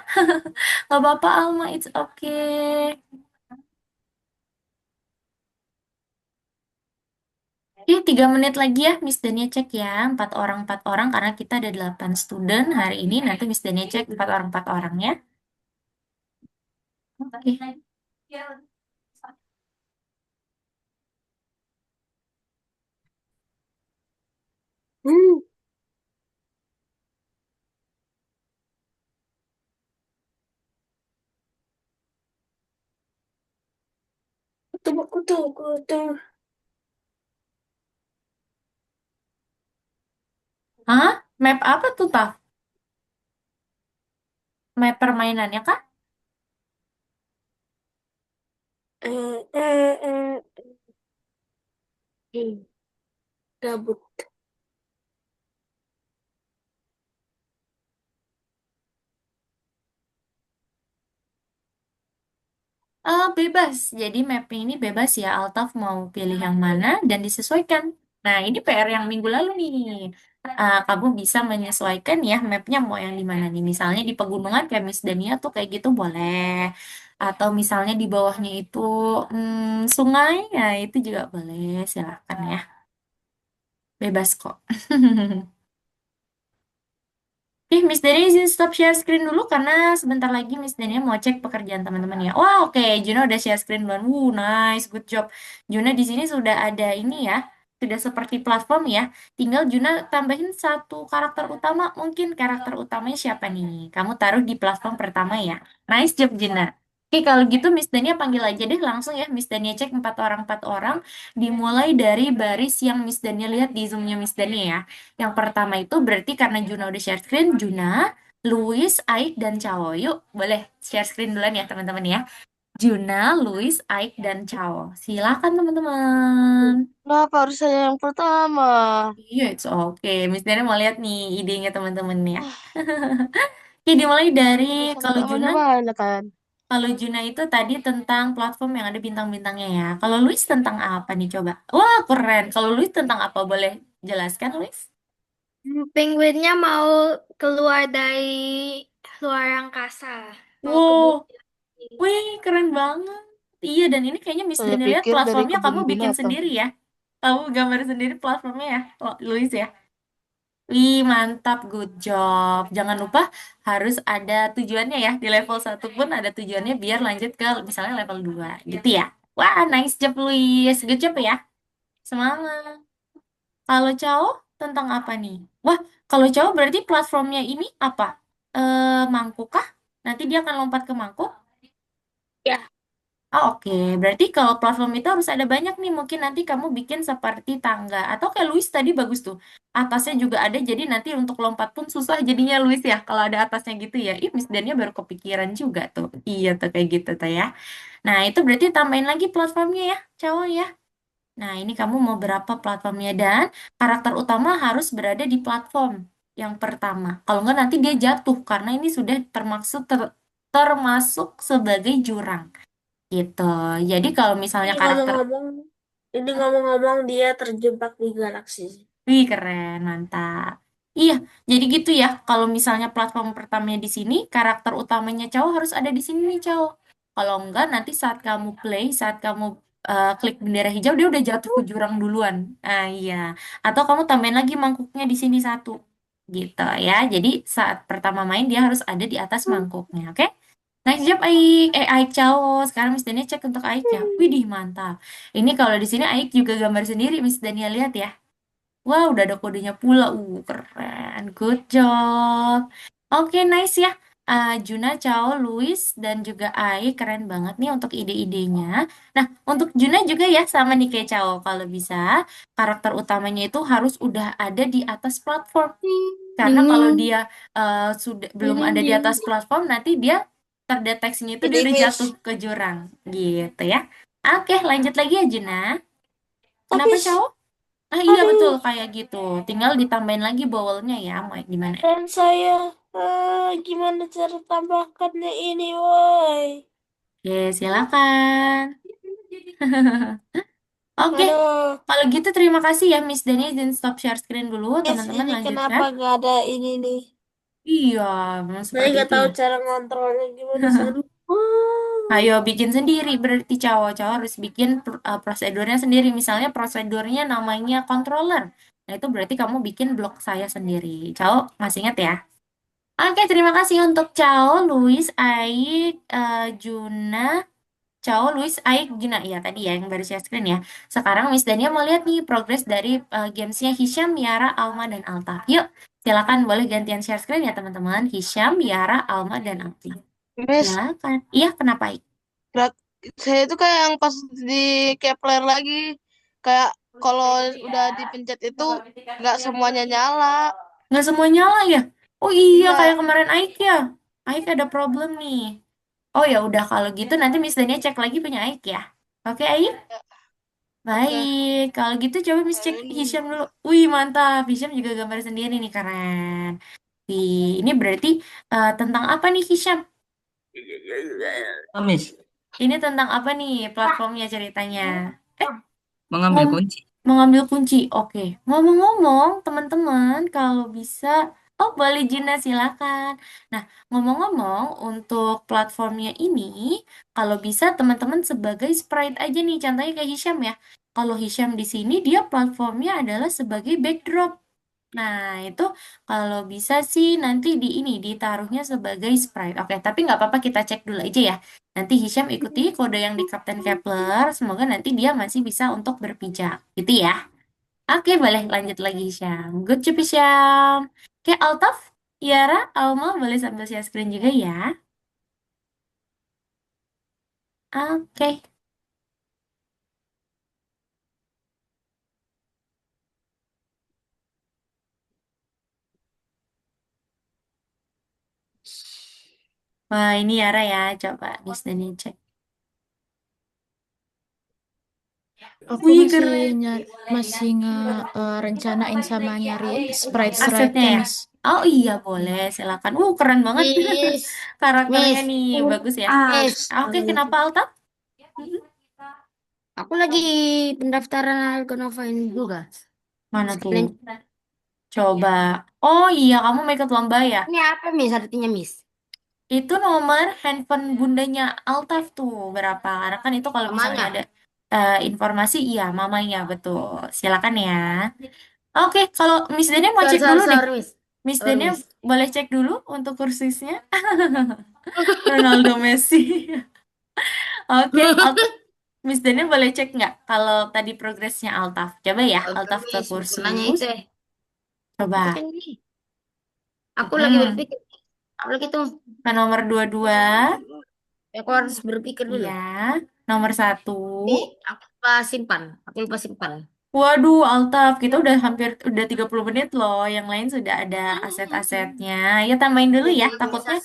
nggak apa-apa Alma, it's okay. Oke, 3 menit lagi ya, Miss Dania cek ya. 4 orang, karena kita ada 8 student hari ini. Nanti Miss Dania cek 4 orang ya. Oke. Hmm, kutu. Hah? Map apa tuh, Taf? Map permainannya kah? Eh, eh, eh, Gabut. Bebas. Jadi mapnya ini bebas ya. Altaf mau pilih yang mana dan disesuaikan. Nah, ini PR yang minggu lalu nih. Kamu bisa menyesuaikan ya mapnya mau yang di mana nih. Misalnya di pegunungan kayak Miss Dania tuh kayak gitu boleh. Atau misalnya di bawahnya itu sungai, ya itu juga boleh. Silakan ya. Bebas kok. Miss Dani izin stop share screen dulu karena sebentar lagi Miss Dani mau cek pekerjaan teman-teman ya. Wah, oke. Juna udah share screen duluan. Nice, good job. Juna di sini sudah ada ini ya. Sudah seperti platform ya. Tinggal Juna tambahin satu karakter utama. Mungkin karakter utamanya siapa nih? Kamu taruh di platform pertama ya. Nice job, Juna. Oke, kalau gitu Miss Dania panggil aja deh langsung ya. Miss Dania cek 4 orang. Dimulai dari baris yang Miss Dania lihat di Zoom-nya Miss Dania ya. Yang pertama itu berarti karena Juna udah share screen, Juna, Luis, Aik, dan Chao. Yuk, boleh share screen duluan ya teman-teman ya. Juna, Luis, Aik, dan Chao. Silakan teman-teman. Kenapa harus saya yang pertama? Iya, it's okay. Miss Dani mau lihat nih idenya teman-teman ya. Ah, Oke, dimulai dari tulisan kalau Juna, utamanya mana kan? itu tadi tentang platform yang ada bintang-bintangnya ya. Kalau Luis tentang apa nih coba? Wah, keren. Kalau Luis tentang apa boleh jelaskan, Luis? Penguinnya mau keluar dari luar angkasa, mau ke Wow, bumi. wih, keren banget. Iya, dan ini kayaknya Miss Saya Dani lihat pikir dari platformnya kebun kamu bikin binatang. sendiri ya. Kamu gambar sendiri platformnya ya, Luis ya. Wih, mantap, good job. Jangan lupa harus ada tujuannya ya. Di level 1 pun ada tujuannya biar lanjut ke misalnya level 2 gitu ya. Wah, nice job, Luis. Good job ya. Semangat. Kalau Cao tentang apa nih? Wah, kalau Cao berarti platformnya ini apa? Mangkuk kah? Nanti dia akan lompat ke mangkuk? Ya. Oh, oke. Berarti kalau platform itu harus ada banyak nih. Mungkin nanti kamu bikin seperti tangga. Atau kayak Luis tadi bagus tuh. Atasnya juga ada, jadi nanti untuk lompat pun susah jadinya Luis ya. Kalau ada atasnya gitu ya. Ih, Miss Dania baru kepikiran juga tuh. Iya tuh kayak gitu tuh ya. Nah, itu berarti tambahin lagi platformnya ya, cowok ya. Nah, ini kamu mau berapa platformnya. Dan karakter utama harus berada di platform yang pertama. Kalau nggak nanti dia jatuh. Karena ini sudah termasuk sebagai jurang. gitu. Jadi kalau misalnya Ini karakter, ngomong-ngomong, ini ngomong-ngomong dia terjebak di galaksi. wih keren, mantap. Iya, jadi gitu ya. Kalau misalnya platform pertamanya di sini, karakter utamanya cowok harus ada di sini nih cowok. Kalau enggak, nanti saat kamu play, saat kamu klik bendera hijau, dia udah jatuh ke jurang duluan. Ah iya. Atau kamu tambahin lagi mangkuknya di sini satu. Gitu ya. Jadi saat pertama main dia harus ada di atas mangkuknya, oke? Nice job Aik. Aik cowok. Sekarang Miss Dania cek untuk Aik ya. Widih, mantap. Ini kalau di sini Aik juga gambar sendiri Miss Dania lihat ya. Wah, udah ada kodenya pula. Keren. Good job. Oke, nice ya. Juna, Chao, Luis, dan juga Ai. Keren banget nih untuk ide-idenya. Nah, untuk Juna juga ya, sama nih kayak Chao. Kalau bisa, karakter utamanya itu harus udah ada di atas platform. Karena kalau dia sudah belum ada di atas platform, nanti dia terdeteksinya itu dia Jadi udah Miss, jatuh ke jurang. Gitu ya. Oke, lanjut lagi ya, Juna. tapi Kenapa, Chao? Ah iya betul aduh, kayak gitu. Tinggal ditambahin lagi bowlnya ya, mau gimana? dan saya gimana cara tambahkannya ini, woi? Oke, silakan. Oke, Aduh, kalau gitu terima kasih ya Miss Dani, izin stop share screen dulu, Miss, teman-teman ini kenapa lanjutkan. nggak ada ini nih? Iya, memang Saya seperti nggak itu tahu ya. cara ngontrolnya gimana. Aduh. Ayo bikin sendiri, berarti cowok-cowok harus bikin prosedurnya sendiri. Misalnya prosedurnya namanya controller. Nah itu berarti kamu bikin blok saya sendiri. Cowok masih ingat ya? Oke, terima kasih untuk Cao, Luis, Aik, Juna, Cao, Luis, Aik, Gina. Ya, tadi ya yang baru share screen ya. Sekarang Miss Dania mau lihat nih progres dari gamesnya Hisham, Yara, Alma, dan Altaf. Yuk, silakan boleh gantian share screen ya teman-teman. Hisham, Yara, Alma, dan Altaf. Miss, Silakan. Iya, kenapa Aik? berat. Saya itu kayak yang pas di Kepler lagi. Kayak kalau udah dipencet itu nggak semuanya nyala. Nggak semua nyala ya? Oh iya, Iya, kayak kemarin Aik ya. Aik ada problem nih. Oh ya udah kalau gitu nanti Miss Dania cek lagi punya Aik ya. Oke, Aik? oke. Baik, kalau gitu coba Miss cek Hisham dulu. Wih, mantap. Hisham juga gambar sendiri nih, keren. Wih, ini berarti tentang apa nih Hisham? Amis, Ini tentang apa nih platformnya ceritanya? Eh, mengambil ngom kunci. mengambil kunci. Oke. Ngomong-ngomong, teman-teman, kalau bisa, oh boleh Jina silakan. Nah, ngomong-ngomong untuk platformnya ini, kalau bisa teman-teman sebagai sprite aja nih, contohnya kayak Hisham ya. Kalau Hisham di sini dia platformnya adalah sebagai backdrop. Nah, itu kalau bisa sih nanti di ini ditaruhnya sebagai sprite. Oke, tapi nggak apa-apa kita cek dulu aja ya. Nanti Hisham ikuti kode yang di Kapten Kepler. Semoga nanti dia masih bisa untuk berpijak. Gitu ya. Oke, boleh lanjut lagi Hisham. Good job Hisham. Oke, Altaf, Yara, Alma boleh sambil share screen juga ya. Oke. Wah, ini Yara ya. Coba Nis dan cek. Aku Wih, masih keren. masih rencanain sama nyari Asetnya sprite-nya, ya? Miss. Oh iya, boleh. Silakan. Keren banget. Miss, Karakternya Miss, nih, bagus ya. Miss. Oke, kenapa Alta? Mhm. Aku lagi pendaftaran Algonova ini juga. Mana tuh? Sekalian. Coba. Oh iya, kamu mau ikut lomba ya? Ini apa Miss artinya Miss? Itu nomor handphone bundanya Altaf tuh berapa? Karena kan itu kalau misalnya ada Namanya. informasi, iya mamanya betul. Silakan ya. Oke, kalau Miss Dania mau Sorry, cek sorry, dulu nih. sorry, Miss. Miss Sorry, Dania Miss. boleh cek dulu untuk kursusnya. Ronaldo Messi. Oke, Miss Dania boleh cek nggak kalau tadi progresnya Altaf? Coba ya, Oke, Altaf ke Miss. Bukannya kursus. itu ya. Itu Coba. kan ini. Aku lagi Hmm, berpikir. Apa lagi tuh? ke nomor 22. Aku harus berpikir dulu. Iya. Nomor 1. Ini aku lupa simpan. Aku lupa simpan. Waduh, Altaf, kita udah 30 menit loh. Yang lain sudah ada aset-asetnya. Ya tambahin dulu ya. Takutnya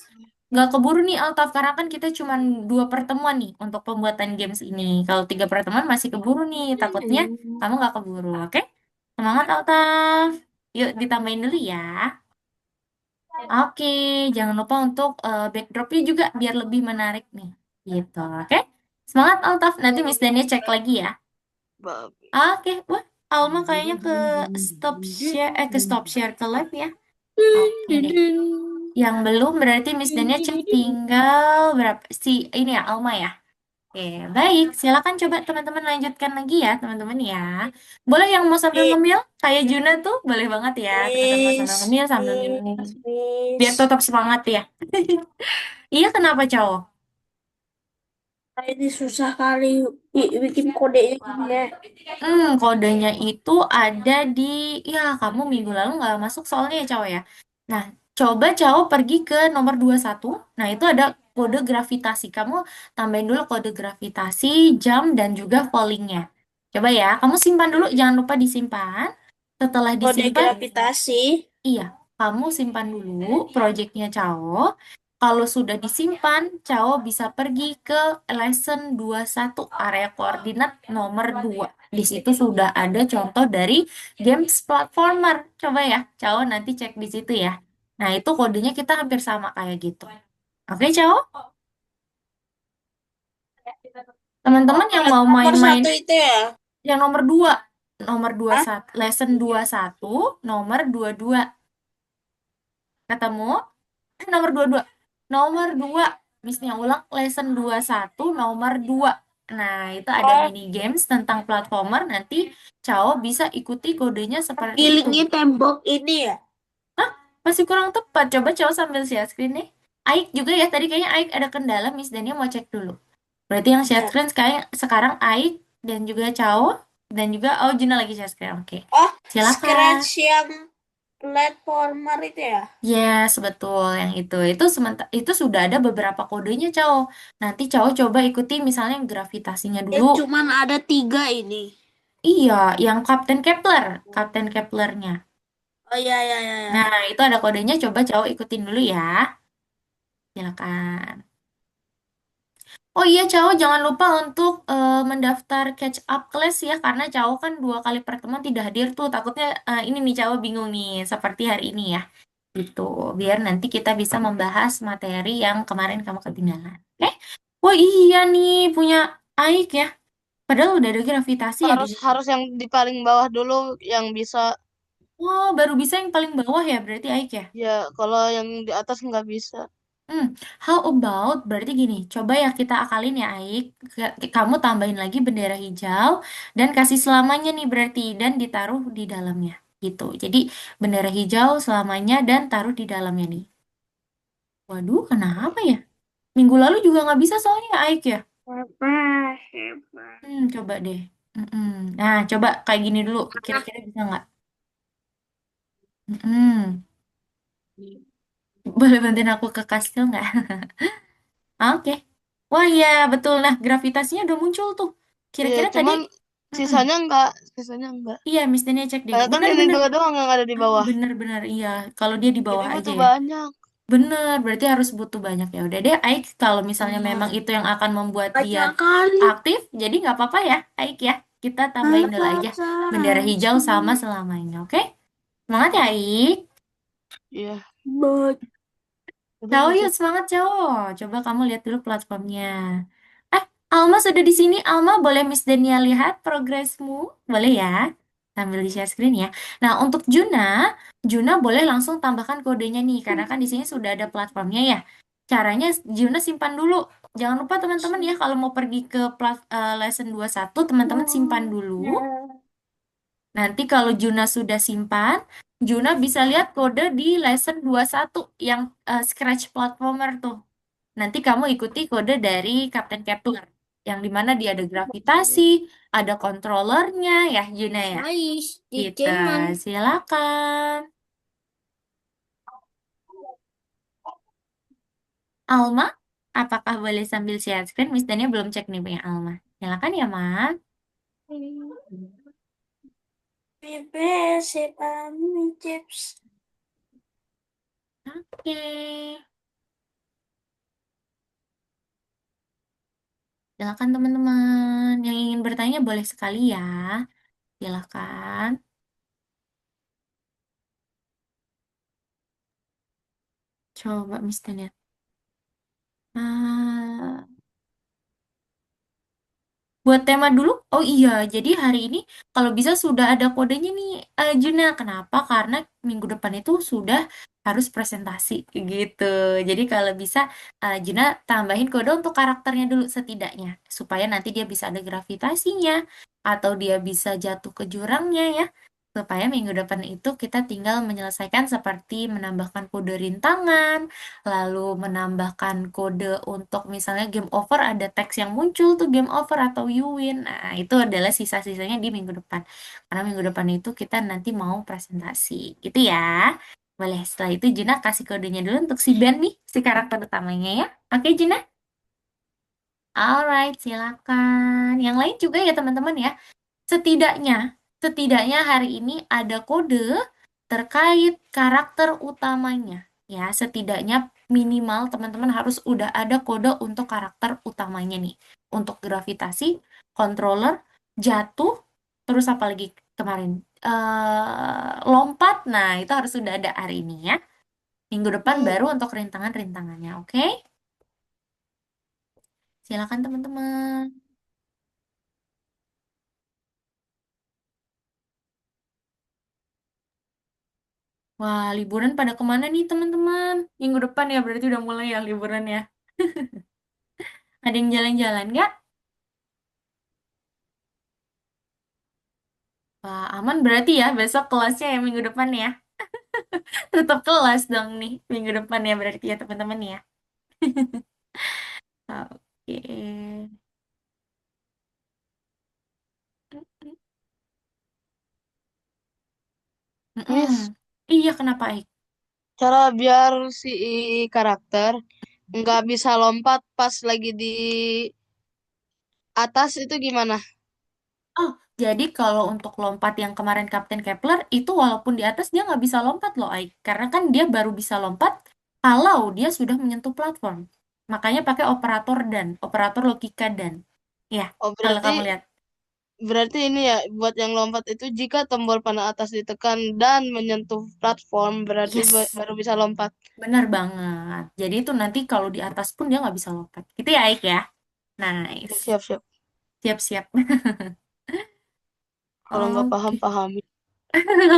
nggak keburu nih Altaf, karena kan kita cuma 2 pertemuan nih untuk pembuatan games ini. Kalau 3 pertemuan masih keburu nih. Takutnya kamu nggak keburu, oke? Semangat Altaf. Yuk ditambahin dulu ya. Oke, jangan lupa untuk backdropnya juga biar lebih menarik nih. Gitu, oke? Semangat Altaf, nanti Miss Dania cek lagi ya. Babi. Oke, wah, Alma kayaknya ke stop share ke live ya. Oke deh. Yang belum berarti Miss Dania cek tinggal berapa si ini ya Alma ya. Oke, baik. Silakan coba teman-teman lanjutkan lagi ya, teman-teman ya. Boleh yang mau sambil ngemil kayak Juna tuh, boleh banget ya. Teman-teman mau sambil Miss, ngemil sambil minum. Miss, Biar Miss. tetap semangat ya. Iya, kenapa cowok? Ini susah kali bikin kodenya gini ya. Kodenya itu ada di, ya kamu minggu lalu nggak masuk soalnya ya cowok ya. Nah, coba cowok pergi ke nomor 21. Nah, itu ada kode gravitasi. Kamu tambahin dulu kode gravitasi, jam, dan juga fallingnya. Coba ya, kamu simpan dulu, jangan lupa disimpan. Setelah Kode disimpan, gravitasi. iya, kamu simpan dulu proyeknya Cao. Kalau sudah disimpan, Cao bisa pergi ke lesson 21 area koordinat nomor 2. Di situ sudah ada contoh dari games platformer. Coba ya, Cao nanti cek di situ ya. Nah, itu kodenya kita hampir sama kayak gitu. Oke, Cao? Teman-teman yang mau Nomor main-main, satu itu ya. yang nomor 2, nomor Hah? 21, lesson 21, nomor 22. Ketemu? Nomor 22. Nomor 2. Misalnya ulang lesson 21 nomor 2. Nah, itu ada Oh, mini games tentang platformer. Nanti Cao bisa ikuti kodenya seperti itu. gilingin tembok ini ya. Masih kurang tepat. Coba Cao sambil share screen nih. Aik juga ya. Tadi kayaknya Aik ada kendala. Miss Dania mau cek dulu. Berarti yang share Ya. screen sekarang Aik dan juga Cao. Dan juga, oh Juna lagi share screen. Oke. Oh, Silakan. scratch yang platformer itu ya. Yes, betul yang itu. Itu sudah ada beberapa kodenya, Cao. Nanti Cao coba ikuti misalnya gravitasinya dulu. Cuman ada 3 ini. Iya, yang Kapten Keplernya. Oh iya iya iya. Iya. Nah, itu ada kodenya. Coba Cao ikutin dulu ya. Silakan. Oh iya, Cao, jangan lupa untuk mendaftar catch up class ya, karena Cao kan 2 kali pertemuan tidak hadir tuh. Takutnya ini nih Cao bingung nih, seperti hari ini ya. Gitu, biar nanti kita bisa membahas materi yang kemarin kamu ketinggalan. Oke? Oh iya nih, punya Aik ya. Padahal udah ada gravitasi ya di Harus situ. harus yang di paling bawah dulu yang bisa. Wah, baru bisa yang paling bawah ya berarti Aik ya. Ya, kalau yang di atas nggak bisa. Hmm, how about berarti gini, coba ya kita akalin ya Aik. Kamu tambahin lagi bendera hijau dan kasih selamanya nih berarti dan ditaruh di dalamnya gitu. Jadi bendera hijau selamanya dan taruh di dalamnya nih. Waduh, kenapa ya? Minggu lalu juga nggak bisa soalnya Aik ya. Hebat, hebat. Coba deh. Mm-mm. Nah, coba kayak gini dulu. Kira-kira bisa nggak? Mm-mm. Boleh bantuin aku ke kastil nggak? Oke. Wah iya, betul. Nah, gravitasinya udah muncul tuh. Iya, Kira-kira tadi, cuman mm-mm. sisanya nggak, sisanya nggak. Iya, Miss Dania cek deh. Kayak kan ini Bener-bener. dua doang yang ada di bawah. Bener-bener, iya. Kalau dia di Jadi bawah aja butuh ya. banyak. Bener, berarti harus butuh banyak ya. Udah deh, Aik, kalau misalnya memang itu yang akan membuat dia Banyak kali. aktif, jadi nggak apa-apa ya, Aik ya. Kita tambahin dulu aja bendera hijau sama selamanya, oke? Semangat ya, Aik. Iya, Banyak. udah Ciao yuk, lanjut. semangat Ciao. Coba kamu lihat dulu platformnya. Alma sudah di sini. Alma, boleh Miss Dania lihat progresmu? Boleh ya? Sambil di share screen ya. Nah, untuk Juna boleh langsung tambahkan kodenya nih, karena kan di sini sudah ada platformnya ya. Caranya Juna simpan dulu. Jangan lupa teman-teman ya, kalau mau pergi ke lesson 21, teman-teman simpan dulu. Nanti kalau Juna sudah simpan, Juna bisa lihat kode di lesson 21 yang Scratch Platformer tuh. Nanti kamu ikuti kode dari Kapten Kepler. Yang dimana dia ada gravitasi, ada kontrolernya ya Juna ya. Nice, di Gitu, Jerman. silakan. Alma, apakah boleh sambil share screen? Miss Dania belum cek nih punya Alma. Silakan ya, Ma. Bebek, setan, chips. Oke. Silakan teman-teman. Yang ingin bertanya boleh sekali ya. Silakan. Coba Miss Dania. Ah, buat tema dulu. Oh iya, jadi hari ini kalau bisa sudah ada kodenya nih, Juna. Kenapa? Karena minggu depan itu sudah harus presentasi gitu. Jadi kalau bisa Juna tambahin kode untuk karakternya dulu setidaknya supaya nanti dia bisa ada gravitasinya atau dia bisa jatuh ke jurangnya ya. Supaya minggu depan itu kita tinggal menyelesaikan seperti menambahkan kode rintangan, lalu menambahkan kode untuk misalnya game over ada teks yang muncul tuh game over atau you win. Nah, itu adalah sisa-sisanya di minggu depan. Karena minggu depan itu kita nanti mau presentasi. Gitu ya. Boleh, setelah itu Juna kasih kodenya dulu untuk si Ben nih, si karakter utamanya ya. Oke, Juna? Alright, silakan. Yang lain juga ya teman-teman ya. Setidaknya, setidaknya hari ini ada kode terkait karakter utamanya. Ya, setidaknya minimal teman-teman harus udah ada kode untuk karakter utamanya nih. Untuk gravitasi, controller, jatuh, terus apa lagi kemarin? Lompat, nah itu harus sudah ada hari ini ya. Minggu depan baru untuk rintangan-rintangannya, oke? Silakan teman-teman. Wah, liburan pada kemana nih teman-teman? Minggu depan ya, berarti udah mulai ya liburan ya. Ada yang jalan-jalan nggak? Wah, aman berarti ya besok kelasnya ya minggu depan ya. Tetap kelas dong nih minggu depan ya berarti ya teman-teman ya. Oke. Miss, Mm-mm. Iya, kenapa, Ik? cara biar si karakter nggak bisa lompat pas lagi di atas itu gimana? Oh, jadi kalau untuk lompat yang kemarin Kapten Kepler, itu walaupun di atas dia nggak bisa lompat loh, Aik. Karena kan dia baru bisa lompat kalau dia sudah menyentuh platform. Makanya pakai operator dan, operator logika dan. Ya, Oh, kalau berarti kamu lihat. berarti ini ya buat yang lompat itu jika tombol panah atas ditekan dan menyentuh platform berarti Yes, baru bisa lompat. benar banget. Jadi itu nanti kalau di atas pun dia nggak bisa lompat. Gitu ya, Aik ya? Nice. Siap, siap. Siap-siap. Kalau nggak paham, Oke. pahami.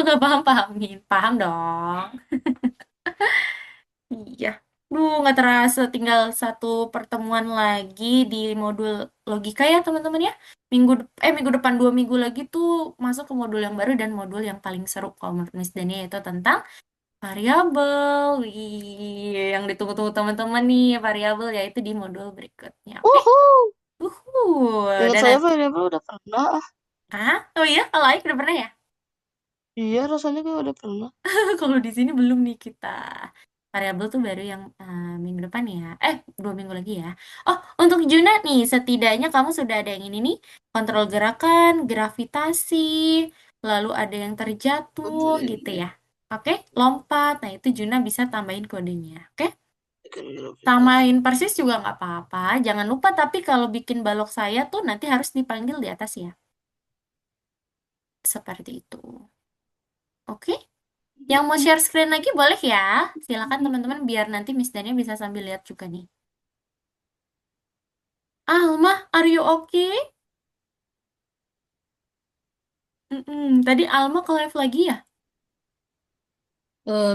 Nggak paham, pahamin. Paham dong. Iya. Duh, nggak terasa tinggal satu pertemuan lagi di modul logika ya, teman-teman ya. Minggu depan 2 minggu lagi tuh masuk ke modul yang baru dan modul yang paling seru kalau menurut Miss Dania itu tentang variabel. Wih, yang ditunggu-tunggu teman-teman nih, variabel yaitu di modul berikutnya. Oke? Uhu. Ingat Dan saya nanti, variabel udah pernah. oh iya, kalau Aik udah pernah ya? Iya, rasanya kayak udah pernah. Kalau di sini belum nih kita. Variabel tuh baru yang minggu depan ya. 2 minggu lagi ya. Oh, untuk Juna nih, setidaknya kamu sudah ada yang ini nih. Kontrol gerakan, gravitasi, lalu ada yang terjatuh gitu ya. Oke, lompat. Nah, itu Juna bisa tambahin kodenya. Oke, tambahin persis juga nggak apa-apa. Jangan lupa, tapi kalau bikin balok saya tuh nanti harus dipanggil di atas ya. Seperti itu. Oke? Yang mau share screen lagi boleh ya. Silakan teman-teman biar nanti Miss Dania bisa sambil lihat juga nih. Alma, are you okay? Tadi Alma ke live lagi ya?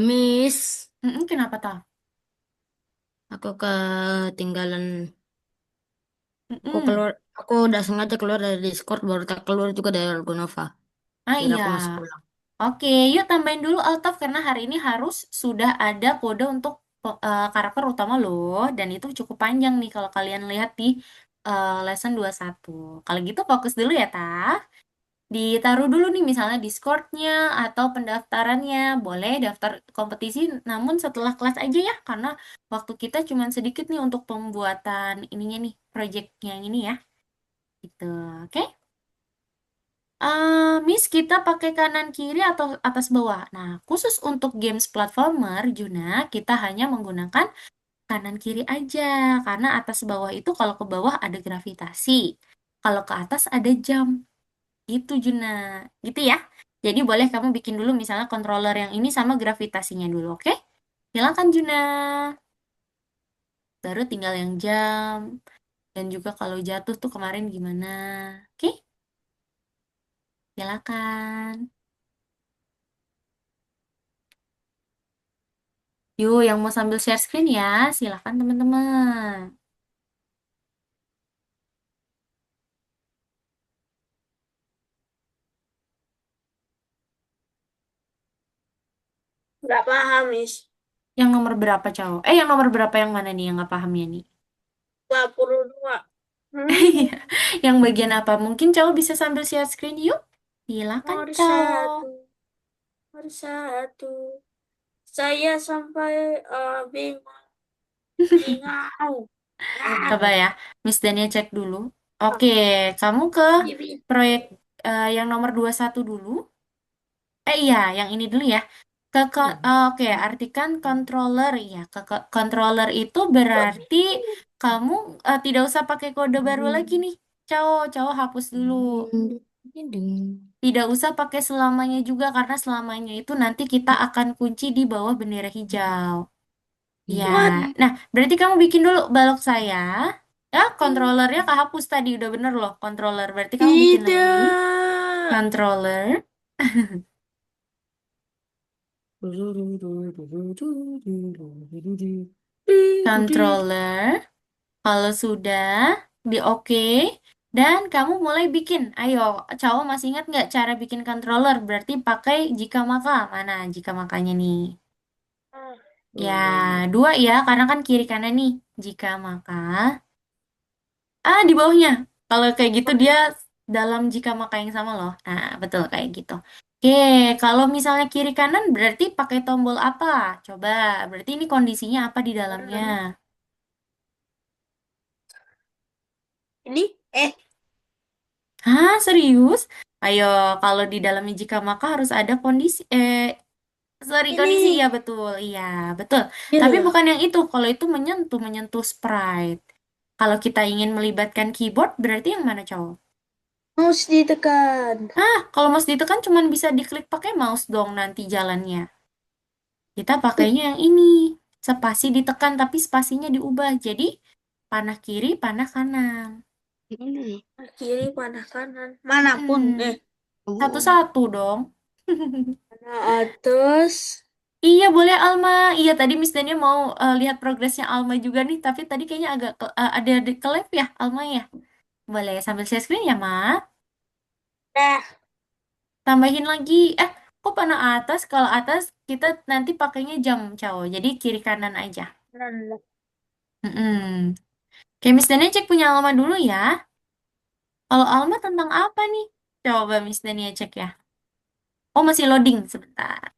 Miss, Kenapa tak? aku ketinggalan. Aku Mm-mm. keluar, aku udah sengaja keluar dari Discord, baru tak keluar juga dari Argonova. Ah Kira iya. aku masih pulang. Oke, yuk tambahin dulu Altaf karena hari ini harus sudah ada kode untuk karakter utama loh. Dan itu cukup panjang nih kalau kalian lihat di lesson 21. Kalau gitu fokus dulu ya, Taf. Ditaruh dulu nih misalnya Discord-nya atau pendaftarannya. Boleh daftar kompetisi namun setelah kelas aja ya karena waktu kita cuma sedikit nih untuk pembuatan ininya nih, project-nya yang ini ya. Gitu. Oke? Miss, kita pakai kanan kiri atau atas bawah. Nah, khusus untuk games platformer, Juna, kita hanya menggunakan kanan kiri aja karena atas bawah itu kalau ke bawah ada gravitasi. Kalau ke atas ada jam. Gitu Juna, gitu ya. Jadi boleh kamu bikin dulu misalnya controller yang ini sama gravitasinya dulu, oke? Silakan Juna. Baru tinggal yang jam. Dan juga kalau jatuh tuh kemarin gimana. Oke, silakan. Yuk, yang mau sambil share screen ya, silakan teman-teman. Nggak paham, Miss. Yang nomor berapa, cowok? Yang nomor berapa yang mana nih yang nggak pahamnya nih? 22. Iya, yang bagian apa? Mungkin cowok bisa sambil share screen yuk. Silakan, Nomor cowok. 1. Nomor 1. Saya sampai bingung. Bingung. Coba ya, Miss Dania cek dulu. Oke, kamu ke proyek yang nomor 21 dulu. Iya, yang ini dulu ya. Oke, artikan controller ya. Controller itu berarti kamu tidak usah pakai kode baru lagi nih. Cowok hapus dulu. Tidak usah pakai selamanya juga karena selamanya itu nanti kita akan kunci di bawah bendera hijau. Ya, nah berarti kamu bikin dulu balok saya. Ya, controllernya kehapus tadi udah bener loh controller. Berarti kamu bikin lagi Tidak. controller. Controller. Kalau sudah di oke dan kamu mulai bikin. Ayo, cowok masih ingat nggak cara bikin controller? Berarti pakai jika maka. Mana jika makanya nih? Ya, dua ya, karena kan kiri kanan nih. Jika maka. Di bawahnya. Kalau kayak gitu dia dalam jika maka yang sama loh. Nah, betul kayak gitu. Oke, kalau misalnya kiri kanan berarti pakai tombol apa? Coba, berarti ini kondisinya apa di dalamnya? Ini Hah, serius? Ayo, kalau di dalamnya jika maka harus ada kondisi, sorry, kondisi, ini. iya betul, iya betul. Ini Tapi loh. bukan yang itu, kalau itu menyentuh sprite. Kalau kita ingin melibatkan keyboard, berarti yang mana cowok? Mouse ditekan. Kalau mouse ditekan cuma bisa diklik pakai mouse dong nanti jalannya. Kita pakainya yang ini, spasi ditekan tapi spasinya diubah. Jadi, panah kiri, panah kanan. Kiri panah kanan. Manapun. Mm-mm. Satu-satu dong. Panah atas. Iya, boleh Alma. Iya, tadi Miss Dania mau lihat progresnya Alma juga nih, tapi tadi kayaknya agak ada di ke live ya, Alma ya. Boleh sambil share screen ya, Ma. Dah. Tambahin lagi. Kok panah atas? Kalau atas kita nanti pakainya jam, cowok. Jadi kiri kanan aja. Mm-mm. Oke, Miss Dania cek punya Alma dulu ya. Kalau Alma tentang apa nih? Coba Miss Dania cek ya. Oh, masih loading sebentar.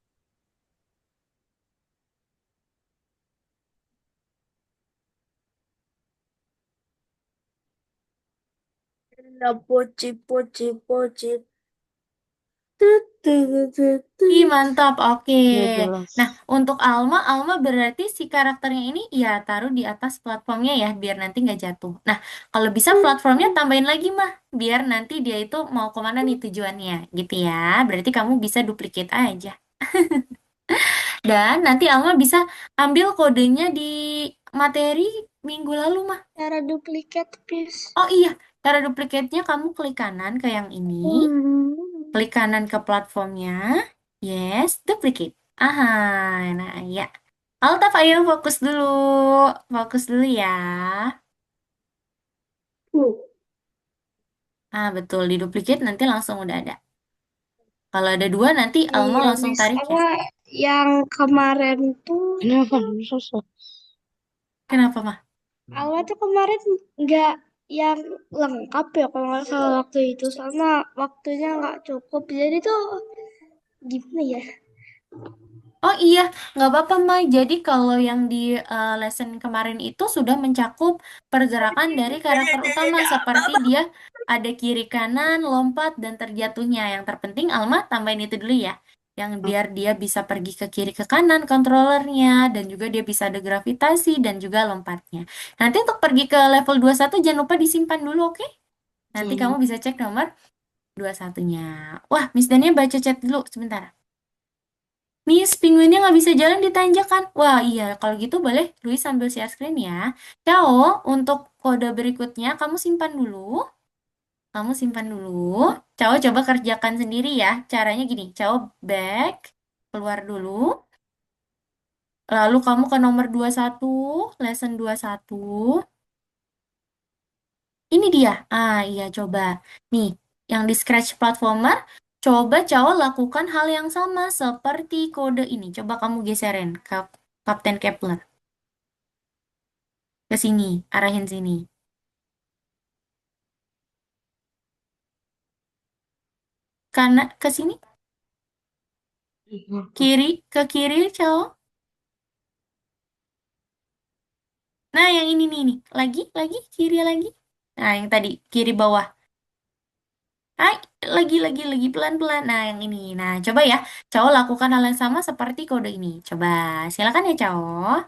Poci, poci, poci. Tut, tut, tut, Ih, tut. mantap. Oke. Ya jelas. Nah, untuk Alma berarti si karakternya ini ya taruh di atas platformnya ya, biar nanti nggak jatuh. Nah, kalau bisa platformnya tambahin lagi mah, biar nanti dia itu mau kemana nih tujuannya, gitu ya. Berarti kamu bisa duplicate aja. Dan nanti Alma bisa ambil kodenya di materi minggu lalu mah. Cara duplikat, please. Oh iya, cara duplikatnya kamu klik kanan ke yang ini. Klik kanan ke platformnya. Yes, duplicate. Aha, nah ya. Altaf, ayo fokus dulu. Fokus dulu ya. Betul, di duplicate nanti langsung udah ada. Kalau ada dua nanti Alma Iya, langsung Miss. tarik ya. Apa yang kemarin tuh, Ini apa? Susah. Kenapa, mah? Alwa tuh kemarin nggak yang lengkap ya kalau nggak salah waktu itu, sama waktunya nggak cukup. Jadi tuh gimana ya? Oh iya, nggak apa-apa, Mai. Jadi kalau yang di lesson kemarin itu sudah mencakup pergerakan dari karakter utama seperti dia ada kiri kanan, lompat, dan terjatuhnya. Yang terpenting Alma tambahin itu dulu ya. Yang biar dia bisa pergi ke kiri ke kanan kontrolernya dan juga dia bisa ada gravitasi dan juga lompatnya. Nanti untuk pergi ke level 21 jangan lupa disimpan dulu, oke? Nanti kamu bisa cek nomor 21-nya. Wah, Miss Dania baca chat dulu sebentar. Miss, pinguinnya nggak bisa jalan di tanjakan. Wah, iya. Kalau gitu boleh Louis sambil share screen ya. Ciao, untuk kode berikutnya kamu simpan dulu. Kamu simpan dulu. Cao coba kerjakan sendiri ya. Caranya gini, Cao back, keluar dulu. Lalu kamu ke nomor 21, lesson 21. Ini dia. Ah, iya coba. Nih, yang di Scratch Platformer, coba Cao lakukan hal yang sama seperti kode ini. Coba kamu geserin ke Kapten Kepler. Ke sini, arahin sini. Karena ke sini, kiri, ke kiri, Cao. Nah, yang ini nih. Lagi, kiri lagi. Nah, yang tadi, kiri bawah. Hai, lagi, pelan-pelan. Nah, yang ini. Nah, coba ya. Cao lakukan hal yang sama seperti kode ini. Coba, silakan ya, Cao.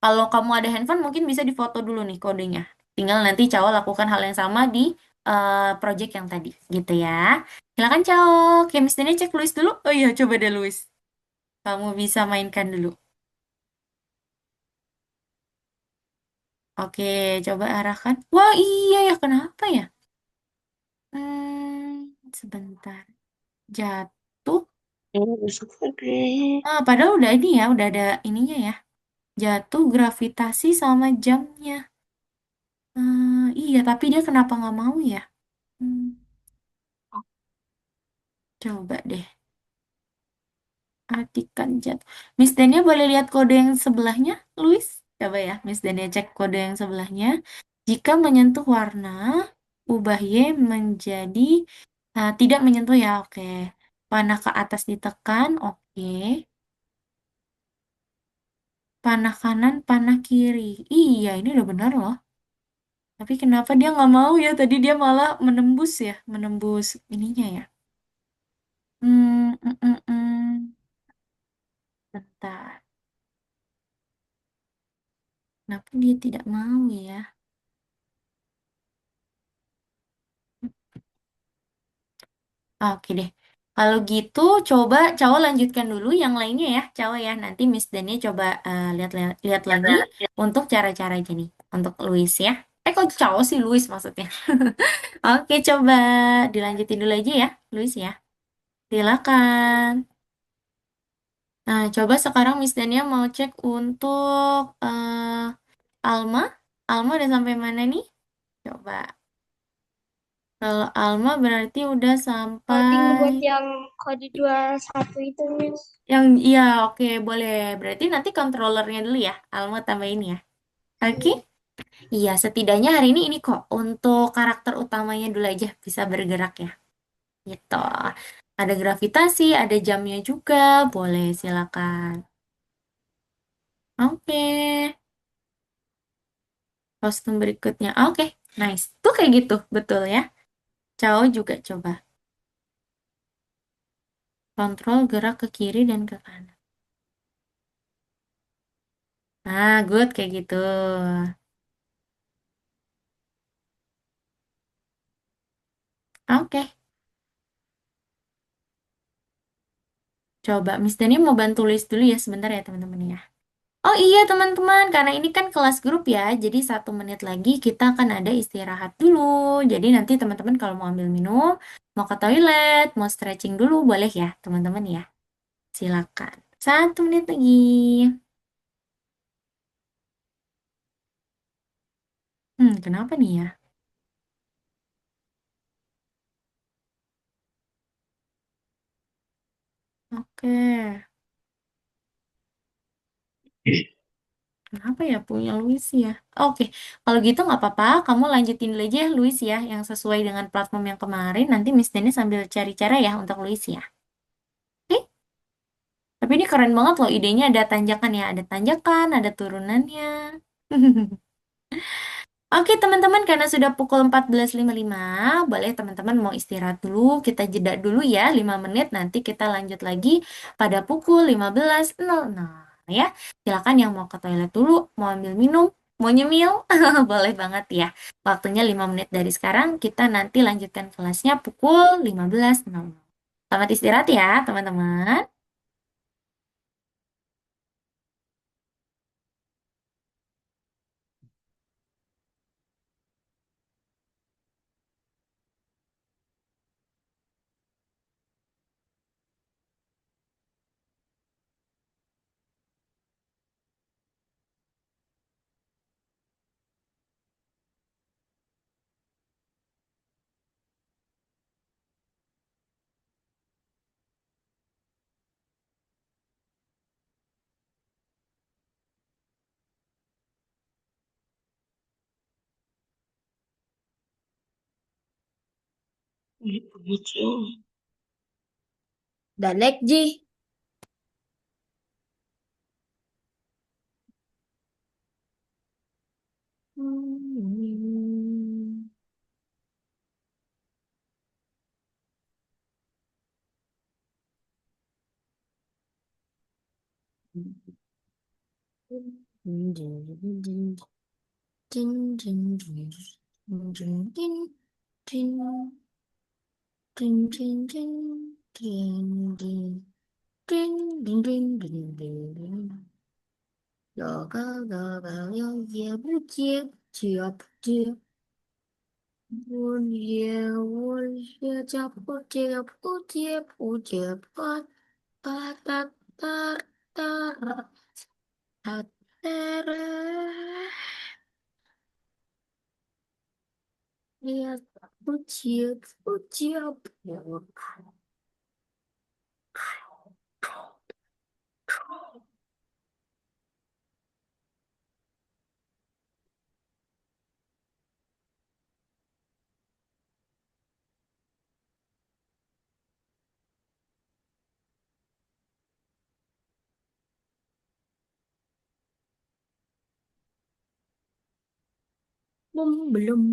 Kalau kamu ada handphone, mungkin bisa difoto dulu nih kodenya. Tinggal nanti Cao lakukan hal yang sama di project yang tadi, gitu ya. Silakan, Cao. Oke, Miss Dania cek Luis dulu. Oh iya, coba deh, Luis. Kamu bisa mainkan dulu. Oke, coba arahkan. Wah, iya ya, kenapa ya? Sebentar. Jatuh. Padahal udah ini ya, udah ada ininya ya. Jatuh, gravitasi sama jamnya. Iya, tapi dia kenapa nggak mau ya? Hmm, coba deh. Artikan jatuh. Miss Dania boleh lihat kode yang sebelahnya, Luis? Coba ya, Miss Dania cek kode yang sebelahnya. Jika menyentuh warna, ubah Y menjadi tidak menyentuh ya, oke. Panah ke atas ditekan, oke. Panah kanan, panah kiri. Iya, ini udah benar loh. Tapi kenapa dia nggak mau ya? Tadi dia malah menembus ya, menembus ininya ya. Hmm, mm, mm, mm. Bentar. Kenapa dia tidak mau ya? Oke deh. Kalau gitu, coba Cawa lanjutkan dulu yang lainnya ya, Cawa ya. Nanti Miss Dania coba lihat lihat lagi untuk cara-cara gini untuk Luis ya. Kok Cawa sih Luis maksudnya? Oke, coba dilanjutin dulu aja ya, Luis ya. Silakan. Nah, coba sekarang Miss Dania mau cek untuk Alma. Alma udah sampai mana nih? Coba. Kalau Alma berarti udah Coding sampai buat yang kode 21 itu, Miss. yang iya, oke, boleh. Berarti nanti controllernya dulu ya. Alma tambahin ya. Oke? Iya, setidaknya hari ini kok untuk karakter utamanya dulu aja bisa bergerak ya. Gitu. Ada gravitasi, ada jamnya juga. Boleh, silakan. Oke. Kostum berikutnya. Oke, nice. Tuh kayak gitu, betul ya. Cao juga coba. Kontrol gerak ke kiri dan ke kanan. Nah, good kayak gitu. Oke, coba Miss Dani mau bantu list dulu ya sebentar ya teman-teman ya. Oh iya teman-teman, karena ini kan kelas grup ya, jadi 1 menit lagi kita akan ada istirahat dulu. Jadi nanti teman-teman kalau mau ambil minum, mau ke toilet, mau stretching dulu, boleh ya teman-teman ya. Silakan. 1 menit lagi. Kenapa nih ya? Oke. Kenapa ya punya Luis ya? Oke, kalau gitu nggak apa-apa. Kamu lanjutin dulu aja ya, Luis ya, yang sesuai dengan platform yang kemarin. Nanti Miss Denny sambil cari cara ya untuk Luis ya. Oke? Tapi ini keren banget loh idenya ada tanjakan ya. Ada tanjakan, ada turunannya. Oke teman-teman, karena sudah pukul 14.55, boleh teman-teman mau istirahat dulu. Kita jeda dulu ya, 5 menit. Nanti kita lanjut lagi pada pukul 15.00 ya. Silakan yang mau ke toilet dulu, mau ambil minum, mau nyemil, boleh banget ya. Waktunya 5 menit dari sekarang, kita nanti lanjutkan kelasnya pukul 15.00. Selamat istirahat ya teman-teman. Dalek Ji. Gõ gõ gõ vào vô về bút chia chia chia buồn về buồn chia cho bút chia bát bát bát bát bát bát chia bút chia bút. Belum.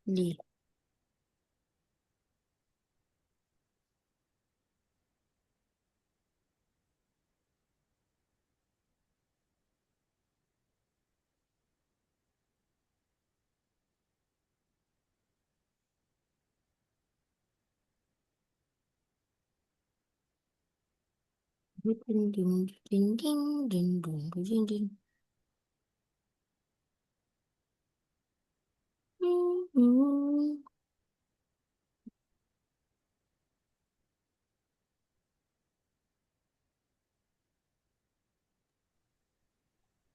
Gì? Ding ding ding ding ding ding ding ding.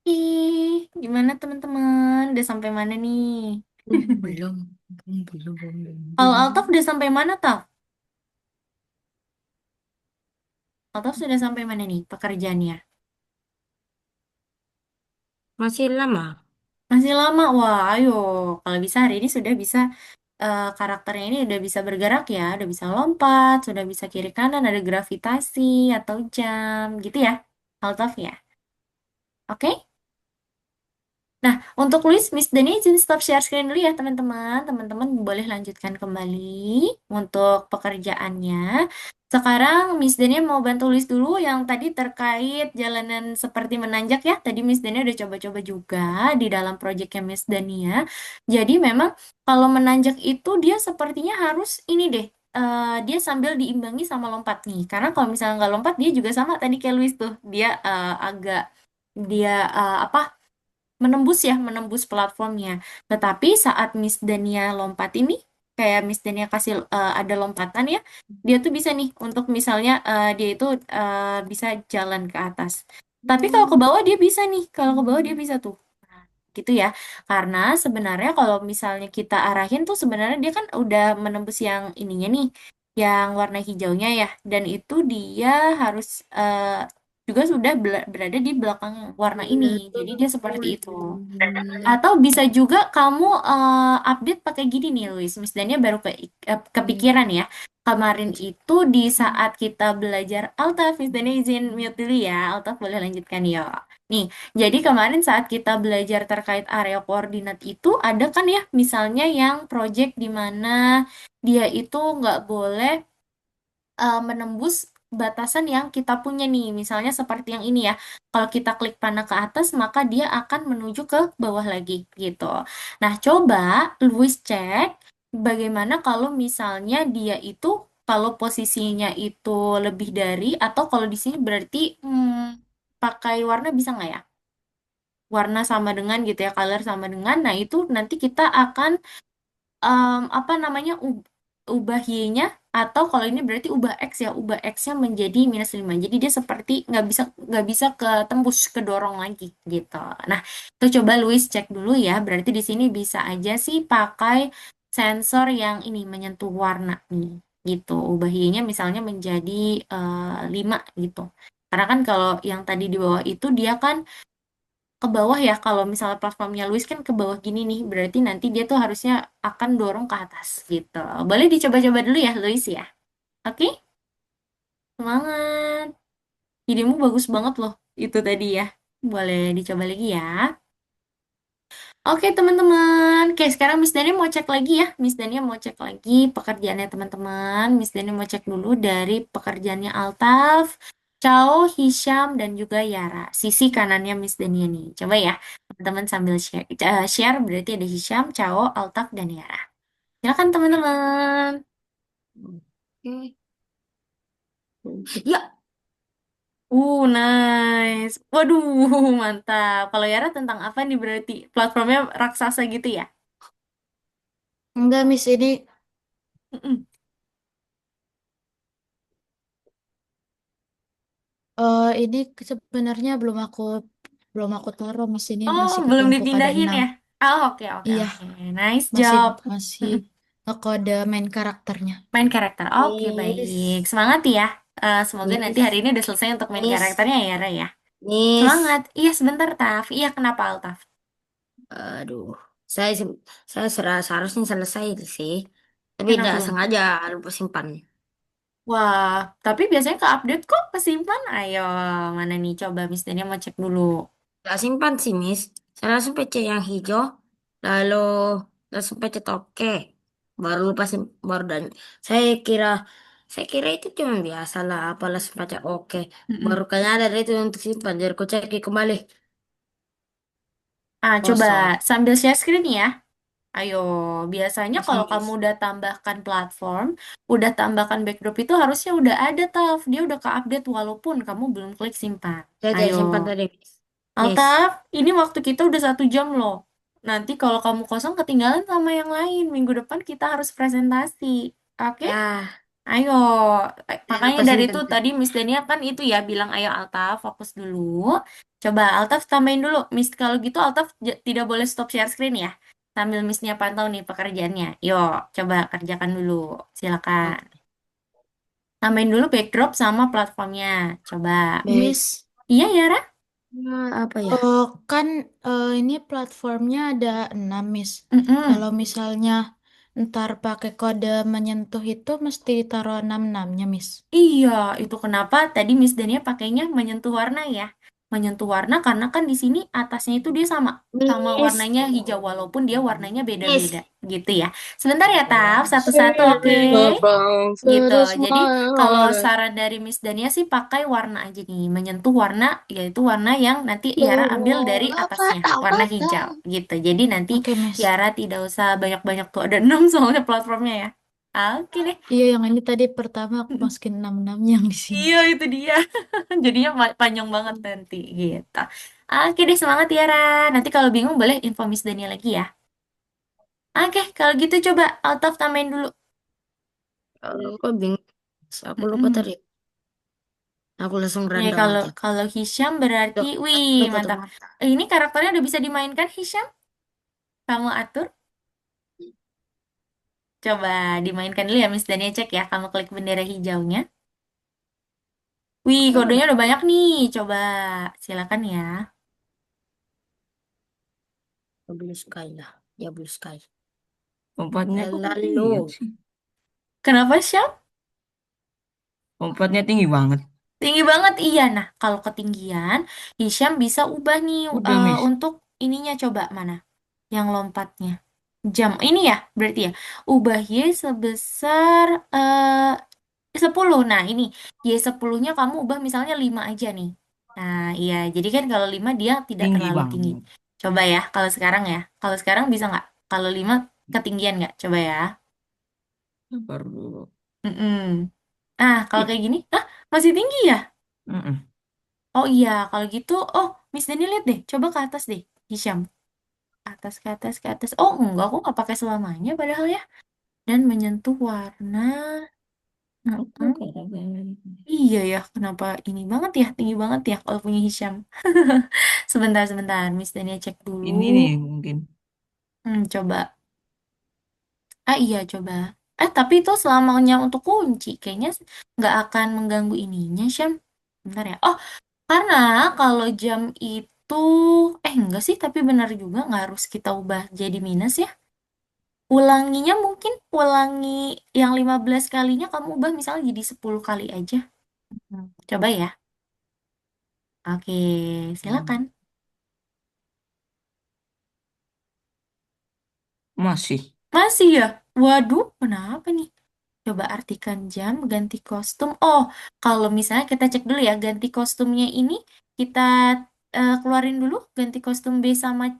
Ih, gimana teman-teman? Udah sampai mana nih? Belum. Belum. Kalau Altaf udah sampai mana, Taf? Altaf sudah sampai mana nih pekerjaannya? Masih lama. Masih lama. Wah, ayo. Kalau bisa hari ini sudah bisa karakternya ini udah bisa bergerak ya, udah bisa lompat, sudah bisa kiri kanan, ada gravitasi atau jam gitu ya. Altaf ya. Oke? Nah, untuk Luis, Miss Dani izin stop share screen dulu ya, teman-teman. Teman-teman boleh lanjutkan kembali untuk pekerjaannya. Sekarang Miss Dani mau bantu Luis dulu yang tadi terkait jalanan seperti menanjak ya. Tadi Miss Dani udah coba-coba juga di dalam proyeknya Miss Dania. Jadi memang kalau menanjak itu dia sepertinya harus ini deh. Dia sambil diimbangi sama lompat nih. Karena kalau misalnya nggak lompat, dia juga sama tadi kayak Luis tuh. Dia agak dia apa menembus platformnya. Tetapi saat Miss Dania lompat ini, kayak Miss Dania kasih ada lompatan ya, dia tuh bisa nih untuk misalnya dia itu bisa jalan ke atas. Tapi kalau ke bawah dia bisa nih, kalau ke bawah dia bisa tuh. Nah, gitu ya. Karena sebenarnya kalau misalnya kita arahin tuh sebenarnya dia kan udah menembus yang ininya nih, yang warna hijaunya ya, dan itu dia harus juga sudah berada di belakang warna ini. Jadi dia seperti itu. Atau bisa juga kamu update pakai gini nih, Luis. Miss Dania baru kepikiran ya. Kemarin itu di saat kita belajar Altaf, Miss Dania izin mute dulu ya. Altaf boleh lanjutkan ya. Nih, jadi kemarin saat kita belajar terkait area koordinat itu, ada kan ya misalnya yang project di mana dia itu nggak boleh menembus batasan yang kita punya nih. Misalnya seperti yang ini ya. Kalau kita klik panah ke atas, maka dia akan menuju ke bawah lagi gitu. Nah, coba Luis cek bagaimana kalau misalnya dia itu kalau posisinya itu lebih dari atau kalau di sini berarti pakai warna bisa nggak ya? Warna sama dengan gitu ya, color sama dengan. Nah, itu nanti kita akan apa namanya ubah y-nya atau kalau ini berarti ubah x ya, ubah x-nya menjadi -5. Jadi dia seperti nggak bisa ketembus kedorong lagi gitu. Nah, itu coba Luis cek dulu ya. Berarti di sini bisa aja sih pakai sensor yang ini menyentuh warna nih gitu. Ubah y-nya misalnya menjadi 5 gitu. Karena kan kalau yang tadi di bawah itu dia kan ke bawah ya, kalau misalnya platformnya Luis kan ke bawah gini nih, berarti nanti dia tuh harusnya akan dorong ke atas gitu. Boleh dicoba-coba dulu ya Luis ya. Oke, semangat. Idemu bagus banget loh itu tadi ya. Boleh dicoba lagi ya. Oke teman-teman, oke sekarang Miss Dani mau cek lagi ya. Miss Dani mau cek lagi pekerjaannya teman-teman. Miss Dani mau cek dulu dari pekerjaannya Altaf, Chao, Hisham, dan juga Yara. Sisi kanannya Miss Dani nih. Coba ya, teman-teman sambil share. Share berarti ada Hisham, Chao, Altaf, dan Yara. Silakan teman-teman. Oke. Ya, Nice. Waduh, mantap. Kalau Yara tentang apa nih berarti? Platformnya raksasa gitu ya? Enggak, Miss, ini Mm-mm. ini sebenarnya belum aku taruh, Miss, ini Oh, masih belum ketumpuk ada dipindahin 6. ya? Oh, oke, oke, Iya, oke. Nice masih job. masih Mm-mm. ngekode main karakternya. Main karakter. Oke, baik. Miss, Semangat ya. Semoga nanti hari Miss, ini udah selesai untuk main Miss, karakternya ya, Ra ya. Miss. Semangat. Iya, sebentar, Taf. Iya, kenapa, Altaf? Aduh, saya seharusnya selesai itu sih, tapi Kenapa tidak belum? sengaja lupa simpan. Wah, tapi biasanya ke update kok, kesimpan. Ayo, mana nih? Coba Miss Dania mau cek dulu. Tidak simpan sih, Miss. Saya langsung PC yang hijau, lalu langsung pencet OK, baru lupa baru dan saya kira saya kira itu cuma biasa lah, apa langsung pencet OK, baru Mm-mm. kayaknya ada itu untuk simpan, jadi aku cek kembali Coba kosong. sambil share screen ya. Ayo, biasanya Kosong, kalau kamu Miss. udah tambahkan platform, udah tambahkan backdrop itu harusnya udah ada, Taf. Dia udah ke-update walaupun kamu belum klik simpan. Saya Ayo. tidak simpan tadi, Miss. Miss, Altaf, ini waktu kita udah 1 jam loh. Nanti kalau kamu kosong ketinggalan sama yang lain. Minggu depan kita harus presentasi. Oke? ya, Ayo. saya Makanya lupa dari simpan itu tadi. tadi Miss Dania kan itu ya bilang ayo Altaf fokus dulu. Coba Altaf tambahin dulu. Miss kalau gitu Altaf tidak boleh stop share screen ya. Sambil Missnya pantau nih pekerjaannya. Yuk, coba kerjakan dulu. Silakan. Oke, Tambahin dulu backdrop sama platformnya. Coba. baik. Miss, Iya ya, Ra? Apa ya? kan ini platformnya ada 6, Miss. Mm-mm. Kalau misalnya ntar pakai kode menyentuh itu mesti taruh 6-6-nya, Miss. Iya, itu kenapa tadi Miss Dania pakainya menyentuh warna ya. Menyentuh warna karena kan di sini atasnya itu dia sama sama Miss, warnanya hijau walaupun dia warnanya beda-beda Miss. gitu ya. Sebentar ya, Taf, satu-satu oke. Singing a song Gitu. for a Jadi kalau smile. saran dari Miss Dania sih pakai warna aja nih, menyentuh warna yaitu warna yang nanti Yara ambil dari atasnya, warna hijau gitu. Jadi nanti Oke, Miss. Yara tidak usah banyak-banyak tuh ada 6 soalnya platformnya ya. Oke deh. Iya, yang ini tadi pertama aku masukin 6-6 yang di sini. Iya, itu dia. Jadinya panjang banget nanti gitu. Oke deh, semangat ya, Ra. Nanti kalau bingung boleh info Miss Dania lagi ya. Oke, kalau gitu coba Altaf tambahin dulu. Kok bingung? Aku lupa Mm-mm. tadi. Aku langsung Nih, random kalau aja. kalau Hisham berarti, Tuh, wih, tuh tutup mantap. mata. Ini karakternya udah bisa dimainkan, Hisham? Kamu atur? Coba dimainkan dulu ya, Miss Dania cek ya. Kamu klik bendera hijaunya. Wih, Oh, kodenya udah. udah banyak nih. Coba, silakan ya. Ya, Blue Sky lah. Ya Blue Sky. Lompatnya kok Lalu, ketinggian sih? Kenapa, Syam? Lompatnya tinggi banget. Tinggi banget, iya. Nah, kalau ketinggian, Hisham bisa ubah nih Udah, Miss. untuk ininya coba mana? Yang lompatnya. Jam ini ya, berarti ya. Ubah Y sebesar 10. Nah, ini Y10-nya kamu ubah misalnya 5 aja nih. Nah, iya. Jadi kan kalau 5 dia tidak Tinggi terlalu tinggi. banget. Coba ya, kalau sekarang ya. Kalau sekarang bisa nggak? Kalau 5 ketinggian nggak? Coba ya. Sabar dulu. Mm-mm. Nah, kalau Ih, kayak gini, masih tinggi ya? mm-mm. Oh iya, kalau gitu, Miss Dani lihat deh. Coba ke atas deh, Hisham. Atas, ke atas, ke atas. Oh, enggak, aku nggak pakai selamanya padahal ya. Dan menyentuh warna. Oke, Mm-mm. Iya ya, kenapa ini banget ya, tinggi banget ya kalau punya Hisham. Sebentar, sebentar, Miss Dania cek dulu. ini nih mungkin. Coba. Iya, coba. Tapi itu selamanya untuk kunci. Kayaknya nggak akan mengganggu ininya, Syam. Bentar ya. Oh, karena kalau jam itu, enggak sih, tapi benar juga nggak harus kita ubah jadi minus ya. Ulanginya mungkin ulangi yang 15 kalinya kamu ubah misalnya jadi 10 kali aja. Coba ya. Oke, silakan. Masih. Masih ya? Waduh, kenapa nih? Coba artikan jam, ganti kostum. Oh, kalau misalnya kita cek dulu ya, ganti kostumnya ini kita keluarin dulu, ganti kostum B sama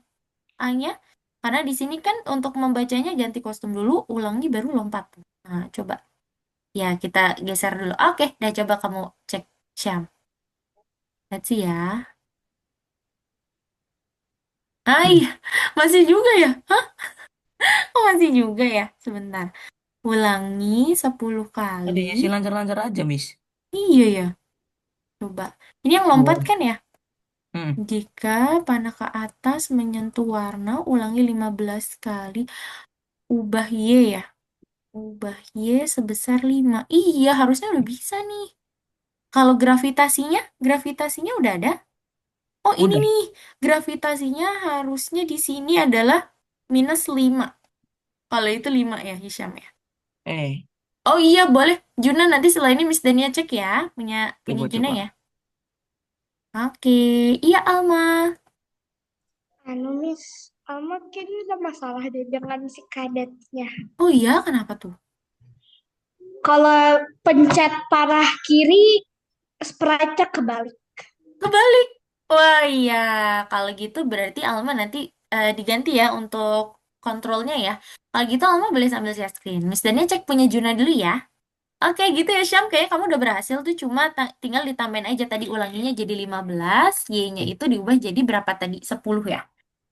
A-nya. Karena di sini kan untuk membacanya ganti kostum dulu, ulangi baru lompat. Nah, coba. Ya, kita geser dulu. Oke, dah coba kamu cek Syam. Let's see ya. Hmm. Iya, masih juga ya? Hah? Oh, masih juga ya? Sebentar. Ulangi 10 kali. Adanya sih lancar-lancar aja, Miss. Iya ya, coba. Ini yang lompat Oh. kan ya? Hmm. Jika panah ke atas menyentuh warna, ulangi 15 kali. Ubah Y ya. Ubah Y sebesar 5. Iya, harusnya udah bisa nih. Kalau gravitasinya udah ada. Oh, ini Udah. nih. Gravitasinya harusnya di sini adalah -5. Kalau itu 5 ya, Hisham ya. Eh, Oh iya, boleh. Juna nanti setelah ini Miss Dania cek ya. Punya punya Juna ya. coba-coba. Oke. Iya, Alma. Anu, Miss, Alma kayaknya ada masalah deh dengan si kadetnya. Oh iya, kenapa tuh? Kalau pencet parah kiri, sprite-nya kebalik. Kebalik. Wah iya, kalau gitu berarti Alma nanti diganti ya untuk kontrolnya ya. Kalau gitu Alma boleh sambil share screen. Miss Dania cek punya Juna dulu ya. Oke gitu ya Syam, kayaknya kamu udah berhasil tuh. Cuma tinggal ditambahin aja tadi ulanginya jadi 15, Y-nya itu diubah jadi berapa tadi? 10 ya.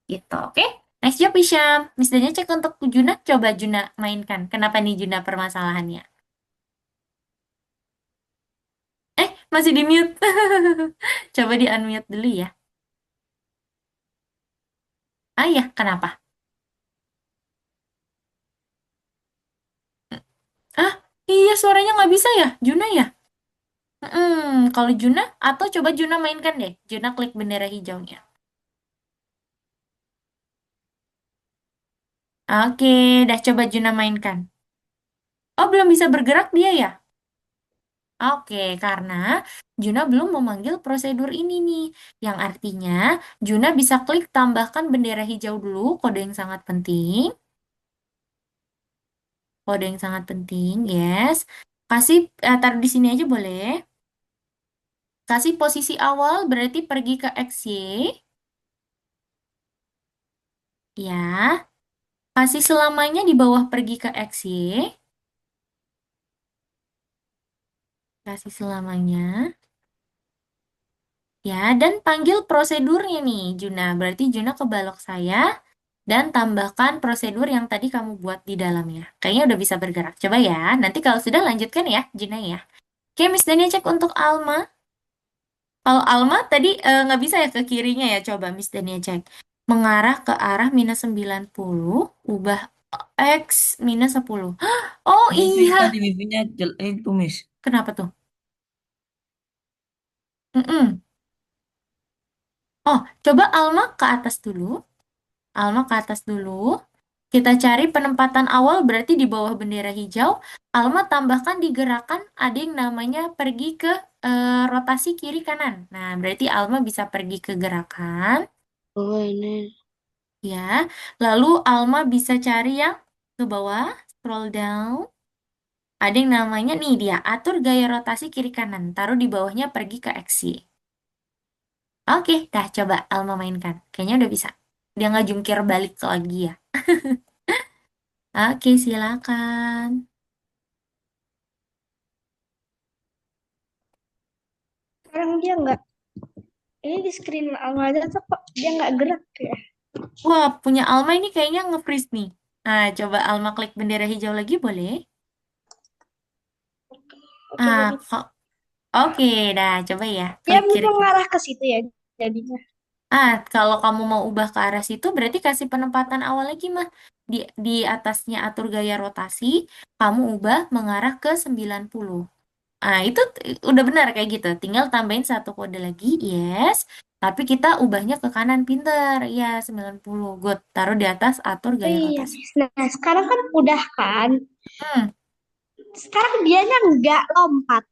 Gitu, oke? Nice job Syam. Miss Dania cek untuk Juna, coba Juna mainkan. Kenapa nih Juna permasalahannya? Masih di mute. Coba di unmute dulu ya. Ah ya, kenapa? Ah, iya suaranya nggak bisa ya, Juna ya? Kalau Juna, atau coba Juna mainkan deh. Juna klik bendera hijaunya. Oke, dah coba Juna mainkan. Oh, belum bisa bergerak dia ya? Oke, karena Juna belum memanggil prosedur ini nih. Yang artinya, Juna bisa klik tambahkan bendera hijau dulu, kode yang sangat penting. Kode yang sangat penting, yes. Kasih, taruh di sini aja boleh. Kasih posisi awal berarti pergi ke XY. Ya. Kasih selamanya di bawah pergi ke XY. Kasih selamanya. Ya, dan panggil prosedurnya nih, Juna. Berarti Juna ke balok saya dan tambahkan prosedur yang tadi kamu buat di dalamnya. Kayaknya udah bisa bergerak. Coba ya. Nanti kalau sudah lanjutkan ya, Juna ya. Oke, Miss Dania cek untuk Alma. Kalau Alma tadi nggak bisa ya ke kirinya ya. Coba Miss Dania cek. Mengarah ke arah -90, ubah X -10. Oh Nah, itu iya. tadi wifi-nya itu, Miss. Kenapa tuh? Mm-mm. Oh, coba Alma ke atas dulu. Alma ke atas dulu. Kita cari penempatan awal berarti di bawah bendera hijau. Alma tambahkan di gerakan ada yang namanya pergi ke rotasi kiri kanan. Nah, berarti Alma bisa pergi ke gerakan, Oh ini. ya. Lalu Alma bisa cari yang ke bawah, scroll down. Ada yang namanya nih dia, atur gaya rotasi kiri kanan. Taruh di bawahnya pergi ke aksi. Oke, dah coba Alma mainkan. Kayaknya udah bisa. Dia nggak jungkir balik lagi ya. Oke, silakan. Sekarang dia nggak, ini di screen Alma aja tuh kok dia nggak gerak ya. Wah, punya Alma ini kayaknya nge-freeze nih. Nah, coba Alma klik bendera hijau lagi boleh? Oke, jadi Oke, dah coba ya. dia Klik kiri. mengarah ke situ ya jadinya. Kalau kamu mau ubah ke arah situ, berarti kasih penempatan awal lagi, mah. Di atasnya atur gaya rotasi, kamu ubah mengarah ke 90. Itu udah benar kayak gitu. Tinggal tambahin satu kode lagi, yes. Tapi kita ubahnya ke kanan, pinter. Ya, 90. Good. Taruh di atas atur Oh gaya iya, rotasi. nah sekarang kan udah kan. Hmm. Sekarang dianya nggak lompat.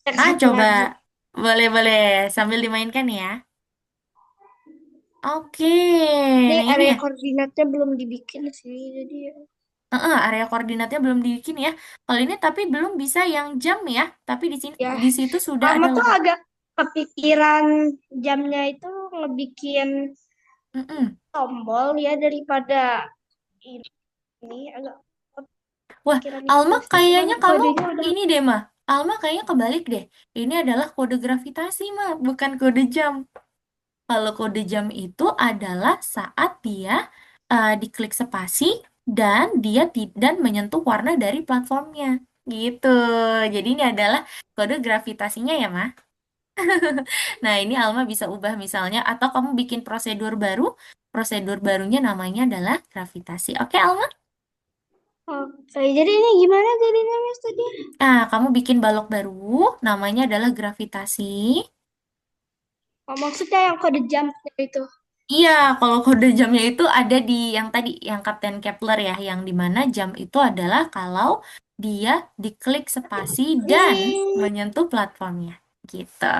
Yang satu Coba. lagi. Boleh-boleh. Sambil dimainkan ya. Oke. Ini Nah, ini area ya. koordinatnya belum dibikin sih, jadi ya. Area koordinatnya belum dibikin ya. Kalau ini tapi belum bisa yang jam ya. Tapi di sini Ya, di situ sudah Alma ada tuh logo. agak kepikiran jamnya itu ngebikin Mm-mm. tombol ya daripada ini agak Wah, kepikiran Alma itu sih. Cuman kayaknya kamu kodenya udah ini deh, mah. Alma kayaknya kebalik deh. Ini adalah kode gravitasi, mah, bukan kode jam. Kalau kode jam itu adalah saat dia diklik spasi dan dia dan menyentuh warna dari platformnya. Gitu. Jadi ini adalah kode gravitasinya ya, mah. Nah, ini Alma bisa ubah misalnya, atau kamu bikin prosedur baru. Prosedur barunya namanya adalah gravitasi. Oke, Alma? oke. Jadi ini gimana jadinya Mas tadi? Kamu bikin balok baru, namanya adalah gravitasi. Oh, maksudnya yang kode jumpnya itu. Iya, kalau kode jamnya itu ada di yang tadi, yang Kapten Kepler ya, yang dimana jam itu adalah kalau dia diklik spasi dan Ih, menyentuh platformnya. Gitu.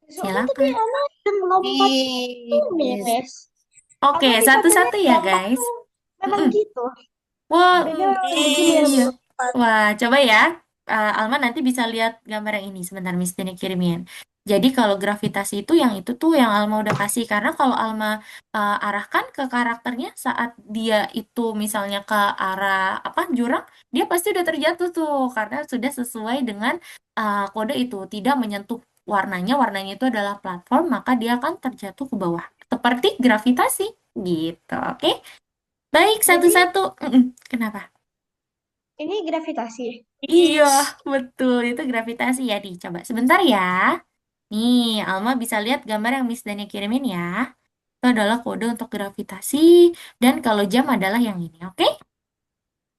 soalnya tadi Silakan. Alma yang lompat tuh Yes. Mes. Oke, Alma di fotonya satu-satu ya, lompat guys. tuh memang Mm-mm. gitu. Wah, Beda begini yang iya. lompat. Wah, coba ya. Alma nanti bisa lihat gambar yang ini. Sebentar, Miss Dini kirimin. Jadi kalau gravitasi itu yang itu tuh yang Alma udah kasih. Karena kalau Alma arahkan ke karakternya saat dia itu misalnya ke arah apa jurang, dia pasti udah terjatuh tuh. Karena sudah sesuai dengan kode itu. Tidak menyentuh warnanya. Warnanya itu adalah platform, maka dia akan terjatuh ke bawah. Seperti gravitasi. Gitu, oke? Baik, Jadi satu-satu. Kenapa? ini gravitasi. Iya, betul. Itu gravitasi ya, Di. Coba sebentar ya. Nih, Alma bisa lihat gambar yang Miss Dani kirimin ya. Itu adalah kode untuk gravitasi. Dan kalau jam adalah yang ini, oke?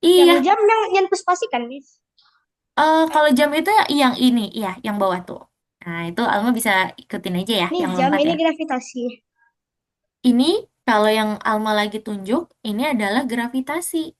Yang Iya, jam yang nyentuh spasi kan, Miss? kalau jam itu ya yang ini, iya, yang bawah tuh. Nah, itu Alma bisa ikutin aja ya, Nih yang jam, lompat ini ya. gravitasi. Ini, kalau yang Alma lagi tunjuk, ini adalah gravitasi.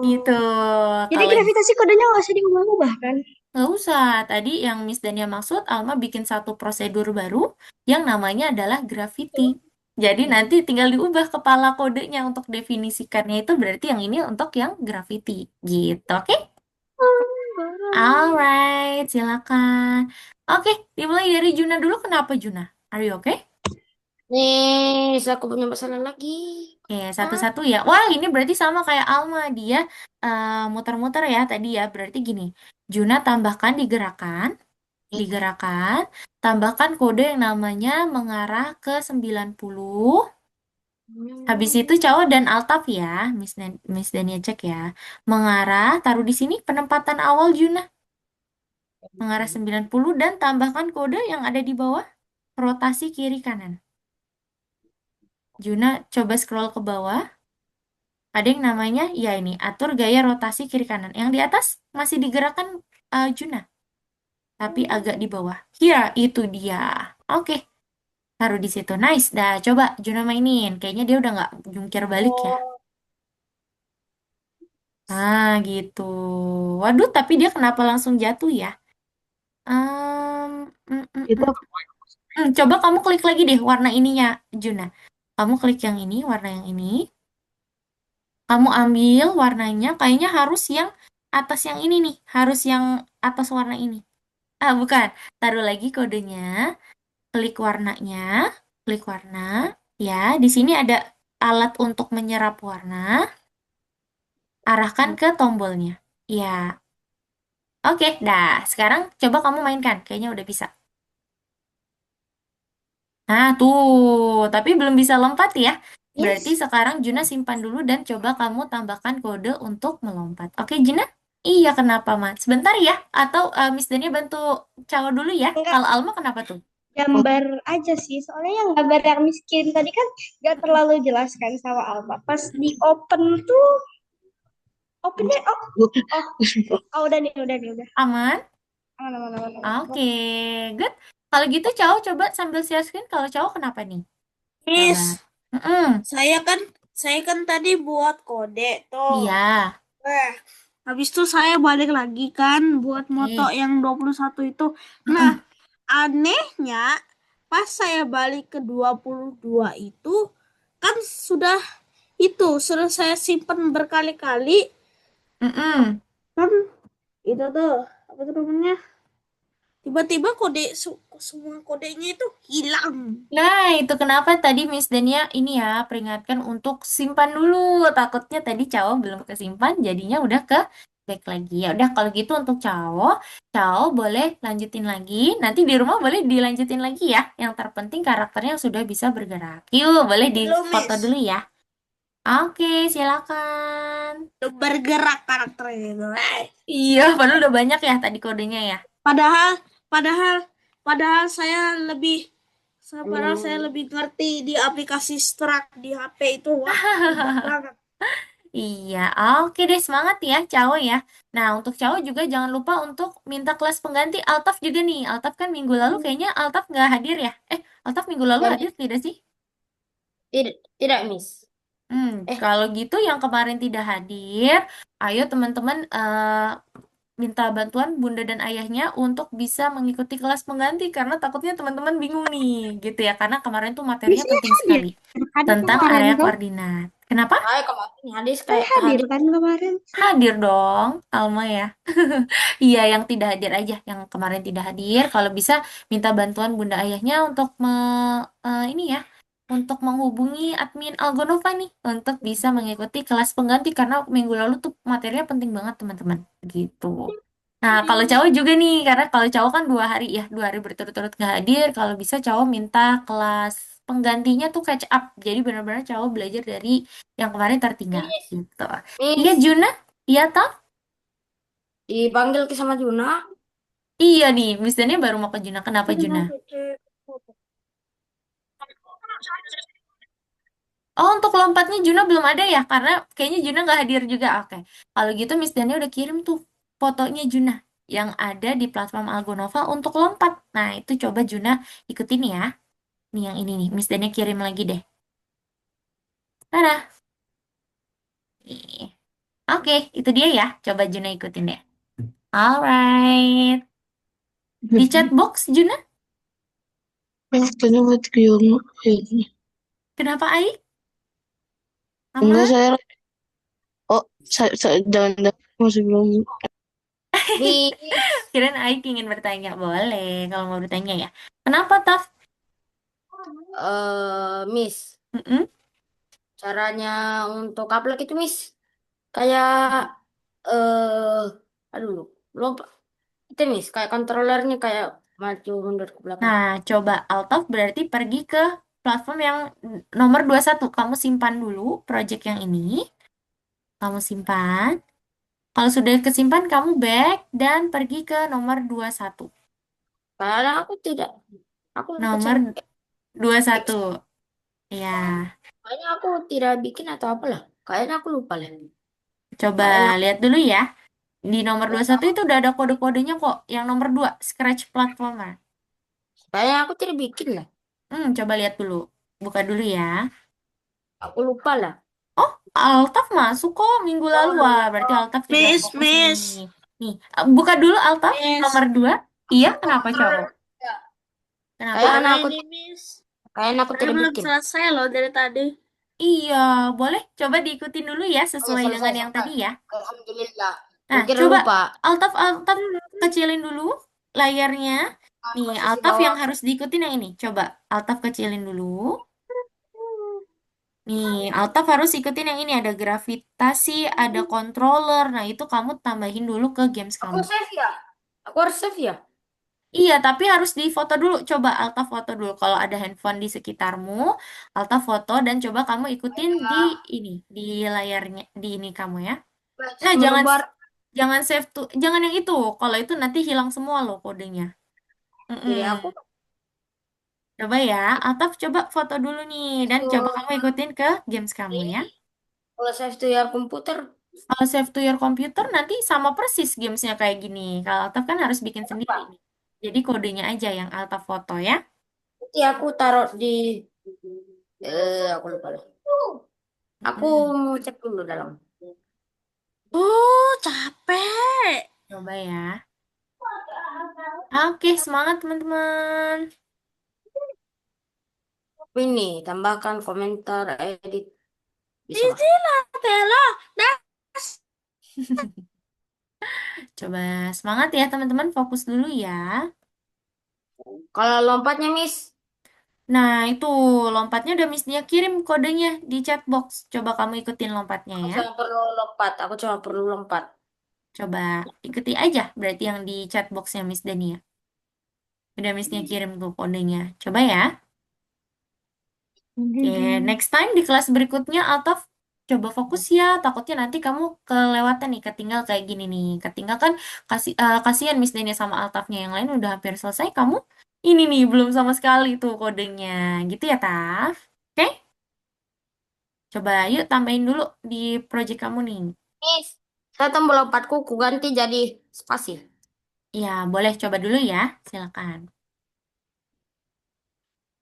Gitu. Oh. Jadi Kalau gravitasi kodenya nggak usah diubah-ubah kan? nggak usah. Tadi yang Miss Dania maksud, Alma bikin satu prosedur baru yang namanya adalah gravity. Jadi nanti tinggal diubah kepala kodenya untuk definisikannya itu berarti yang ini untuk yang gravity. Gitu, oke? Alright, silakan. Oke, dimulai dari Juna dulu. Kenapa Juna? Are you okay? Nih, aku punya masalah lagi. Oke, satu-satu ya. Wah, ini berarti sama kayak Alma. Dia muter-muter ya tadi ya. Berarti gini, Juna tambahkan digerakkan, tambahkan kode yang namanya mengarah ke 90. Habis itu cowok dan altaf ya, Miss Dania cek ya. Mengarah, taruh di sini penempatan awal Juna. Mengarah 90 dan tambahkan kode yang ada di bawah, rotasi kiri kanan. Juna coba scroll ke bawah. Ada yang namanya, ya ini, atur gaya rotasi kiri kanan. Yang di atas masih digerakkan Juna, tapi agak di bawah. Here, itu dia. Oke. Taruh di situ. Nice. Dah, coba Juna mainin. Kayaknya dia udah nggak jungkir balik ya. Gitu. Waduh, tapi dia kenapa langsung jatuh ya? Em, mm, mm, Itu mm. Coba kamu klik lagi deh warna ininya, Juna. Kamu klik yang ini, warna yang ini. Kamu ambil warnanya, kayaknya harus yang atas yang ini nih, harus yang atas warna ini. Ah, bukan. Taruh lagi kodenya, klik warnanya, klik warna. Ya, di sini ada alat untuk menyerap warna, arahkan ke tombolnya. Ya, oke, dah. Sekarang coba kamu mainkan, kayaknya udah bisa. Nah, tuh, tapi belum bisa lompat ya. Berarti Yes. sekarang Juna simpan dulu dan coba kamu tambahkan kode untuk melompat. Oke, Juna? Iya, kenapa, Mas? Sebentar ya. Atau Miss Dania bantu Cao dulu ya. Enggak, Kalau Alma kenapa tuh? gambar aja sih. Soalnya yang gambar yang miskin tadi kan gak terlalu jelas kan sama Alba. Pas di open tuh, opennya, udah nih, udah. Aman? Aman, aman, aman, Oke, aman. good. Kalau gitu, Cao coba sambil share screen. Kalau Cao kenapa nih? Coba. Miss, Mm-mm. saya kan tadi buat kode tuh. Iya. Eh, habis itu saya balik lagi kan buat moto Oke. yang 21 itu. Nah, Mm-mm. anehnya pas saya balik ke 22 itu kan sudah saya simpen berkali-kali Mm-mm. kan itu tuh apa tuh namanya? Tiba-tiba semua kodenya itu hilang. Nah, itu kenapa tadi Miss Dania ini ya peringatkan untuk simpan dulu. Takutnya tadi Cao belum kesimpan, jadinya udah ke back lagi. Ya udah kalau gitu untuk Cao, Cao boleh lanjutin lagi. Nanti di rumah boleh dilanjutin lagi ya. Yang terpenting karakternya sudah bisa bergerak. Yuk, boleh Belum, difoto Miss. dulu ya. Oke, silakan. Udah bergerak karakternya itu. Iya, padahal udah banyak ya tadi kodenya ya. Padahal, padahal, padahal saya lebih ngerti di aplikasi Struck di HP itu. Wah, hebat banget. Iya, oke deh semangat ya, Cao ya. Nah, untuk Cao juga jangan lupa untuk minta kelas pengganti Altaf juga nih. Altaf kan minggu lalu kayaknya Altaf nggak hadir ya. Altaf minggu lalu Ya, hadir tidak sih? tidak, tidak, Miss. Eh, Kalau gitu yang kemarin tidak hadir, ayo teman-teman minta bantuan bunda dan ayahnya untuk bisa mengikuti kelas pengganti karena takutnya teman-teman bingung nih, gitu ya. Karena kemarin tuh materinya Biasanya penting hadir sekali kan tentang kemarin area kan? koordinat. Kenapa? saya kemarin hadis Saya kayak hadir hadis. kan kemarin. Hadir dong, Alma ya. Iya, yang tidak hadir aja, yang kemarin tidak hadir. Kalau bisa minta bantuan bunda ayahnya untuk ini ya, untuk menghubungi admin Algonova nih untuk bisa mengikuti kelas pengganti karena minggu lalu tuh materinya penting banget teman-teman. Gitu. Nah, kalau cowok juga nih, karena kalau cowok kan 2 hari ya, 2 hari berturut-turut nggak hadir. Kalau bisa cowok minta kelas penggantinya tuh catch up. Jadi benar-benar cowok belajar dari yang kemarin tertinggal. Miss, Gitu. Iya, Miss, Juna? Iya, toh? dipanggil ke sama Juna. Iya nih, misalnya baru mau ke Juna. Kenapa Juna? Oh, untuk lompatnya Juna belum ada ya? Karena kayaknya Juna nggak hadir juga. Oke. Kalau gitu Miss Dania udah kirim tuh fotonya Juna yang ada di platform Algonova untuk lompat. Nah, itu coba Juna ikutin ya. Nih yang ini nih, Miss Dania kirim lagi deh. Dadah. Nih. Oke, itu dia ya. Coba Juna ikutin deh. Alright. Di chat box Juna, Waktunya buat Giono. kenapa Ai? Enggak, Aman? saya... Oh, jangan masih belum. Miss, Kirain Aik ingin bertanya. Boleh, kalau mau bertanya ya. Kenapa, Taf? Miss, Mm-mm. caranya untuk upload itu, Miss, kayak eh aduh, lupa. Itu, Miss, kayak kontrolernya kayak maju mundur ke belakang. Nah, coba Altaf berarti pergi ke platform yang nomor 21. Kamu simpan dulu project yang ini. Kamu simpan. Kalau sudah kesimpan, kamu back dan pergi ke nomor 21. Karena aku Nomor pencet 21. X. Ya, Kayaknya aku tidak bikin atau apalah. Kayaknya aku lupa lah. coba Kayaknya lihat dulu ya. Di nomor aku, 21 itu udah ada kode-kodenya kok. Yang nomor 2, Scratch Platformer. kayaknya aku tidak bikin lah. Coba lihat dulu. Buka dulu ya. Aku lupa lah. Oh, Altaf masuk kok minggu lalu. Wah, berarti Altaf tidak Miss, fokus nih. Miss, Nih, buka dulu Altaf Miss. nomor 2. Iya, kenapa cowok? Kenapa? Kayaknya aku, Ini, Miss. kayaknya aku Saya tidak belum bikin. selesai loh dari tadi. Iya, boleh coba diikutin dulu ya Oke, sesuai dengan selesai yang sampai. tadi ya. Alhamdulillah. Nah, Kira coba lupa. Altaf kecilin dulu layarnya. Nih, Posisi Altaf yang bawah. harus diikutin yang ini. Coba Altaf kecilin dulu. Nih, Altaf harus ikutin yang ini. Ada gravitasi, ada controller. Nah, itu kamu tambahin dulu ke games Aku kamu. save ya. Aku harus save ya. Iya, tapi harus difoto dulu. Coba Altaf foto dulu. Kalau ada handphone di sekitarmu, Altaf foto dan coba kamu ikutin di ini, di layarnya, di ini kamu ya. Nah, jangan Sebentar. jangan save tuh, jangan yang itu. Kalau itu nanti hilang semua loh kodenya. Jadi Mm-mm. aku Coba ya, Altaf coba foto dulu nih dan coba kamu ikutin ke games kamu ya. kalau save to your komputer. Kalau save to your computer nanti sama persis gamesnya kayak gini. Kalau Altaf kan harus bikin sendiri nih. Jadi kodenya aja yang Altaf foto ya. Nanti aku taruh di aku lupa deh. Aku Mm-mm. mau cek dulu dalam. Capek. Coba ya. Oke, semangat teman-teman. Ini tambahkan komentar edit bisa Pak. Inilah Tela. Nah, Coba semangat ya teman-teman, fokus dulu ya. Kalau lompatnya Miss, Nah, itu lompatnya udah Miss-nya kirim kodenya di chat box. Coba kamu ikutin lompatnya aku ya. cuma perlu lompat. Aku cuma perlu lompat. Coba ikuti aja berarti yang di chat box-nya Miss Dania. Udah Miss-nya kirim tuh kodenya. Coba ya. Oke, next time di kelas berikutnya Altaf coba fokus ya. Takutnya nanti kamu kelewatan nih, ketinggal kayak gini nih. Ketinggal kan kasihan Miss Dania sama Altafnya yang lain udah hampir selesai. Kamu ini nih belum sama sekali tuh kodenya. Gitu ya, Taf? Oke? Coba yuk tambahin dulu di project kamu nih. Miss, saya tombol lompatku ku ganti jadi spasi. Ya, boleh coba dulu ya. Silakan.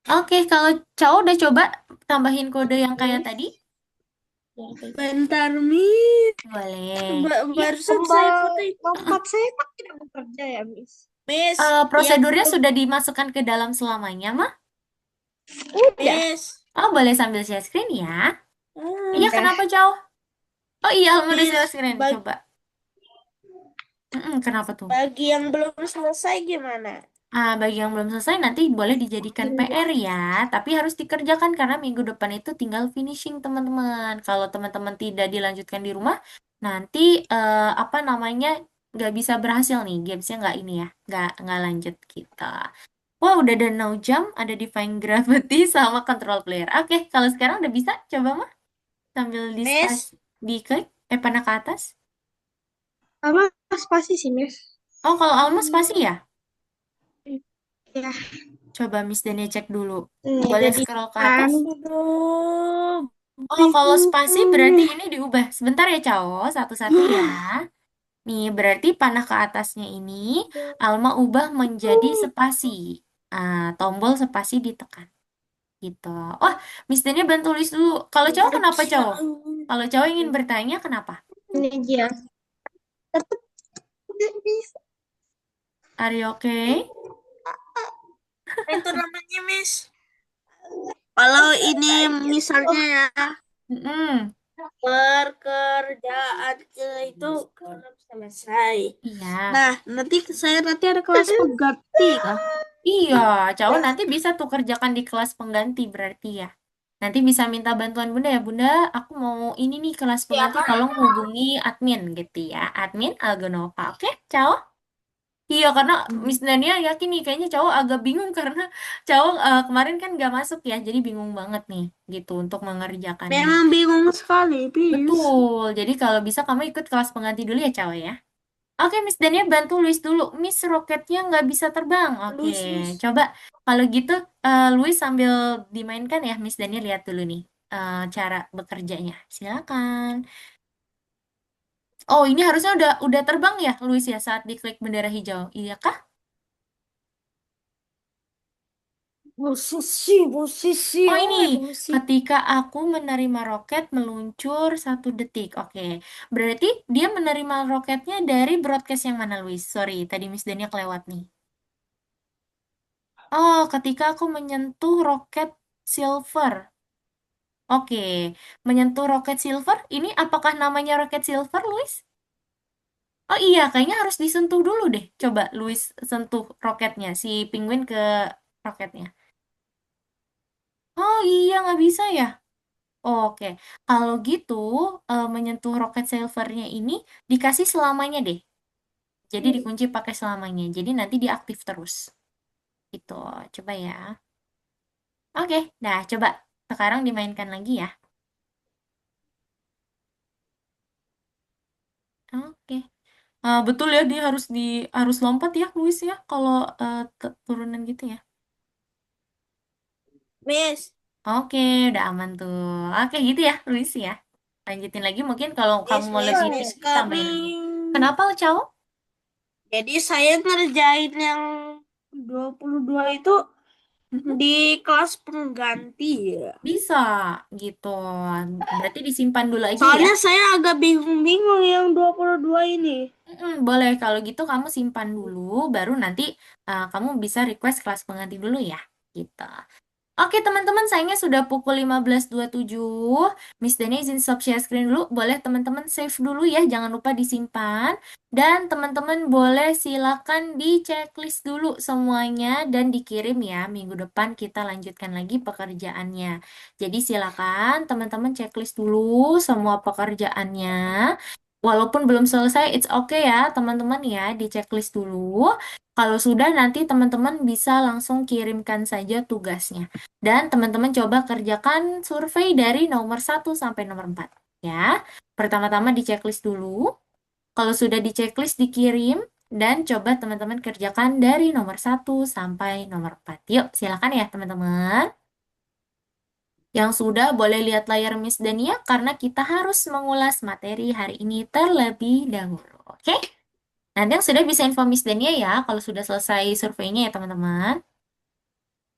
Oke, kalau cowok udah coba tambahin kode yang kayak tadi? bentar, Miss. Boleh. Barusan Tombol saya foto itu. lompat saya kok tidak bekerja ya, Miss? Miss, Prosedurnya yang sudah dimasukkan ke dalam selamanya, mah? Udah. Miss. Oh, boleh sambil share screen ya. Iya, Udah. kenapa jauh? Oh iya, Alma udah share Miss, screen. Coba. Kenapa tuh? bagi yang belum selesai gimana? Bagi yang belum selesai nanti boleh dijadikan PR ya, tapi harus dikerjakan karena minggu depan itu tinggal finishing teman-teman. Kalau teman-teman tidak dilanjutkan di rumah, nanti apa namanya nggak bisa berhasil nih, gamesnya nggak ini ya, nggak lanjut kita. Wah, udah ada no jump, ada define gravity sama control player. Oke, kalau sekarang udah bisa, coba mah sambil Miss, diklik, panah ke atas. Sama spasi sih, Miss. Oh, kalau Alma spasi ya? Ya, Coba Miss Dania cek dulu. ini Boleh jadi scroll ke atas. aduh, Oh, kalau spasi berarti bingung. ini diubah. Sebentar ya, Cao. Satu-satu ya. Nih, berarti panah ke atasnya ini Alma ubah menjadi spasi. Tombol spasi ditekan. Gitu. Oh, Miss Dania bantu tulis dulu. Kalau Cao kenapa, Cao? Kalau Cao ingin bertanya, kenapa? ini dia. Tetap tidak bisa. Are you okay? Itu namanya Miss. Kalau ini misalnya ya Mm-mm. pekerjaan itu belum selesai. Iya. Nah, nanti ada kelas pengganti kah? Iya, Cao nanti bisa tuh kerjakan di kelas pengganti berarti ya. Nanti bisa minta bantuan Bunda ya, Bunda. Aku mau ini nih kelas pengganti, tolong hubungi admin gitu ya. Admin Algonova. Oke, Cao? Iya, karena Miss Dania yakin nih, kayaknya Cao agak bingung karena Cao kemarin kan nggak masuk ya, jadi bingung banget nih gitu untuk mengerjakannya. Memang bingung sekali, Miss. Betul, jadi kalau bisa kamu ikut kelas pengganti dulu ya, Cao ya. Oke, Miss Dania bantu Luis dulu. Miss, roketnya nggak bisa terbang. Oke, Luis. coba kalau gitu Luis sambil dimainkan ya, Miss Dania lihat dulu nih cara bekerjanya. Silakan. Oh, ini harusnya udah terbang ya, Luis ya saat diklik bendera hijau. Iya kah? Posisi, Oh, ini ketika aku menerima roket meluncur 1 detik. Oke, berarti dia menerima roketnya dari broadcast yang mana, Luis? Sorry, tadi Miss Dania kelewat nih. Oh, ketika aku menyentuh roket silver. Oke, menyentuh roket silver, ini apakah namanya roket silver, Luis? Oh iya, kayaknya harus disentuh dulu deh. Coba Luis sentuh roketnya, si penguin ke roketnya. Oh iya, nggak bisa ya? Oke, kalau gitu menyentuh roket silvernya ini dikasih selamanya deh. Jadi dikunci pakai selamanya. Jadi nanti dia aktif terus. Itu, coba ya. Oke, nah coba sekarang dimainkan lagi ya. Oke. Betul ya, dia harus lompat ya, Luis ya, kalau turunan gitu ya. Miss, Oke, udah aman tuh. Oke, gitu ya, Luis ya. Lanjutin lagi mungkin kalau kamu Miss, mau Miss, lebih Miss, tips, kami. tambahin lagi. Kenapa, Cao? Jadi saya ngerjain yang 22 itu Mhm. di kelas pengganti ya. Bisa gitu. Berarti disimpan dulu aja ya. Soalnya saya agak bingung-bingung yang 22 ini. Boleh kalau gitu kamu simpan dulu, baru nanti kamu bisa request kelas pengganti dulu ya. Gitu. Oke teman-teman, sayangnya sudah pukul 15.27. Miss Dani izin stop share screen dulu. Boleh teman-teman save dulu ya, jangan lupa disimpan. Dan teman-teman boleh silakan di checklist dulu semuanya dan dikirim ya. Minggu depan kita lanjutkan lagi pekerjaannya. Jadi silakan teman-teman checklist dulu semua pekerjaannya. Walaupun belum selesai, it's okay ya teman-teman ya, di checklist dulu. Kalau sudah nanti teman-teman bisa langsung kirimkan saja tugasnya. Dan teman-teman coba kerjakan survei dari nomor 1 sampai nomor 4. Ya, pertama-tama di checklist dulu. Kalau sudah di checklist dikirim. Dan coba teman-teman kerjakan dari nomor 1 sampai nomor 4. Yuk, silakan ya teman-teman. Yang sudah boleh lihat layar Miss Dania karena kita harus mengulas materi hari ini terlebih dahulu. Oke? Nanti yang sudah bisa info Miss Dania ya kalau sudah selesai surveinya ya teman-teman.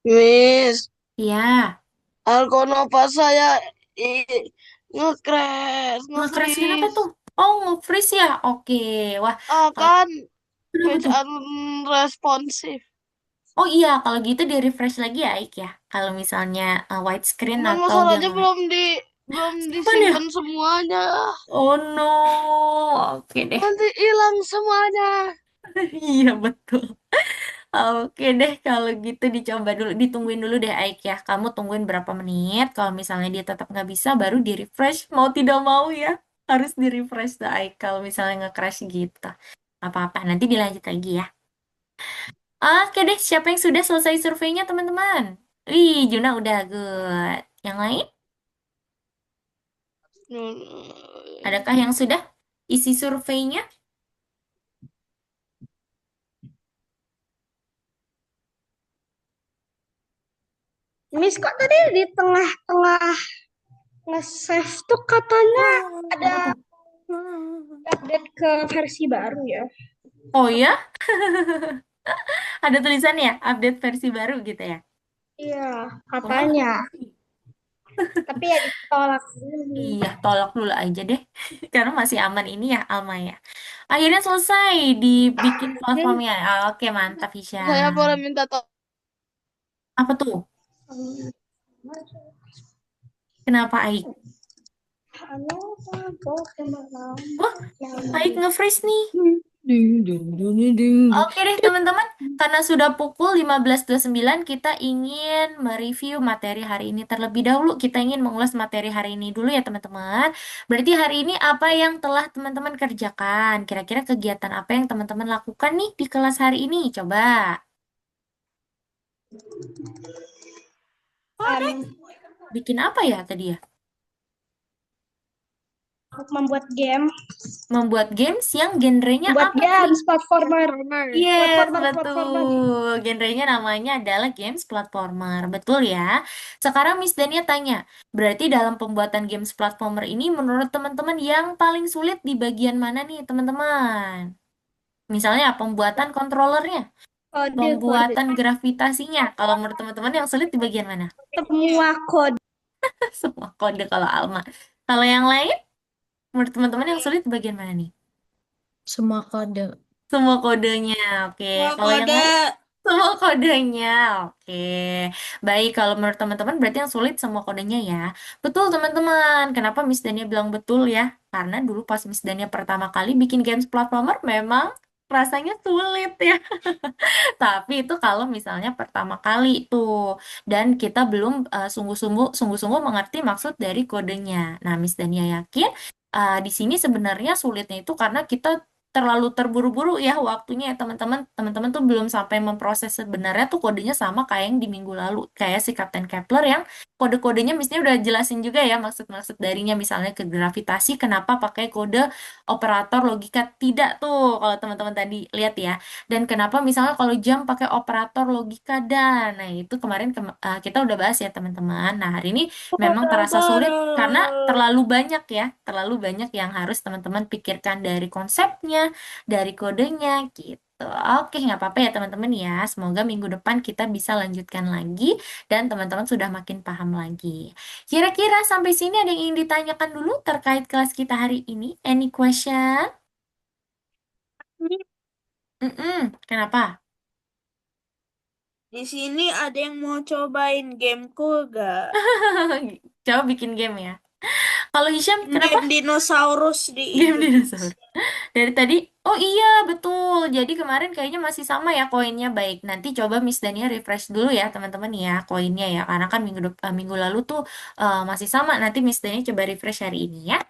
Miss, Iya. Alkonova saya nge-crash, Nge-crash kenapa nge-freeze. tuh? Oh, nge-freeze ya? Oke. Wah, kalau Kan kenapa page tuh? unresponsive. Oh iya, kalau gitu di-refresh lagi ya, Ik ya. Kalau misalnya widescreen Cuman atau masalahnya gambar. belum Simpan ya? disimpan semuanya. Oh no. Oke deh. Nanti hilang semuanya. Iya, betul. Oke deh, kalau gitu dicoba dulu, ditungguin dulu deh, Aik ya. Kamu tungguin berapa menit. Kalau misalnya dia tetap nggak bisa, baru di-refresh. Mau tidak mau ya, harus di-refresh tuh, Aik. Kalau misalnya nge-crash gitu. Apa-apa, nanti dilanjut lagi ya. Oke deh, siapa yang sudah selesai surveinya, teman-teman? Wih, Juna udah good. Yang lain? Adakah yang sudah isi surveinya? Miss, kok tadi di tengah-tengah nge-save tuh katanya ada Apa tuh? update ke versi baru ya? Oh ya? Ada tulisannya, update versi baru gitu ya? Iya, Wah, katanya. Tapi ya ditolak dulu. iya, tolak dulu aja deh. Karena masih aman ini ya, Alma ya. Akhirnya selesai dibikin platformnya. Oke, mantap, Saya boleh Hisyam. minta tolong. Apa tuh? Kenapa, Aik? Wah, Aik nge-freeze nih. Oke deh teman-teman, karena sudah pukul 15.29, kita ingin mereview materi hari ini terlebih dahulu. Kita ingin mengulas materi hari ini dulu ya teman-teman. Berarti hari ini apa yang telah teman-teman kerjakan? Kira-kira kegiatan apa yang teman-teman lakukan nih di kelas hari ini? Coba. Bikin apa ya tadi ya? Membuat game, Membuat games yang genrenya buat apa tadi? games platformer, Yes, platformer. betul. Genrenya namanya adalah games platformer. Betul ya. Sekarang Miss Dania tanya, berarti dalam pembuatan games platformer ini menurut teman-teman yang paling sulit di bagian mana nih, teman-teman? Misalnya pembuatan kontrolernya, Kode. pembuatan gravitasinya. Kalau menurut teman-teman yang sulit di bagian mana? Semua kode. Semua kode kalau Alma. Kalau yang lain, menurut teman-teman yang sulit di bagian mana nih? Semua kode. Semua kodenya. Oke. Semua Kalau yang kode. lain? Semua kodenya. Oke. Baik, kalau menurut teman-teman berarti yang sulit semua kodenya ya. Betul, teman-teman. Kenapa Miss Dania bilang betul ya? Karena dulu pas Miss Dania pertama kali bikin games platformer memang rasanya sulit ya. Tapi itu kalau misalnya pertama kali itu dan kita belum sungguh-sungguh mengerti maksud dari kodenya. Nah, Miss Dania yakin di sini sebenarnya sulitnya itu karena kita terlalu terburu-buru ya waktunya ya teman-teman. Teman-teman tuh belum sampai memproses sebenarnya tuh kodenya sama kayak yang di minggu lalu. Kayak si Kapten Kepler yang kode-kodenya misalnya udah jelasin juga ya maksud-maksud darinya misalnya ke gravitasi kenapa pakai kode operator logika tidak tuh kalau teman-teman tadi lihat ya. Dan kenapa misalnya kalau jam pakai operator logika dan, nah itu kemarin kita udah bahas ya teman-teman. Nah hari ini memang terasa sulit karena terlalu banyak ya, terlalu banyak yang harus teman-teman pikirkan dari konsepnya, dari kodenya gitu. Oke, nggak apa-apa ya teman-teman ya. Semoga minggu depan kita bisa lanjutkan lagi dan teman-teman sudah makin paham lagi. Kira-kira sampai sini ada yang ingin ditanyakan dulu terkait kelas kita hari ini? Any question? Kenapa? Di sini ada yang mau cobain gameku gak? Coba bikin game ya. Kalau Hisham, kenapa? Game dinosaurus di Game Indonesia. dinosaur. Dari tadi, oh iya betul. Jadi kemarin kayaknya masih sama ya koinnya. Baik, nanti coba Miss Dania refresh dulu ya teman-teman ya koinnya ya. Karena kan minggu lalu tuh masih sama. Nanti Miss Dania coba refresh hari ini ya.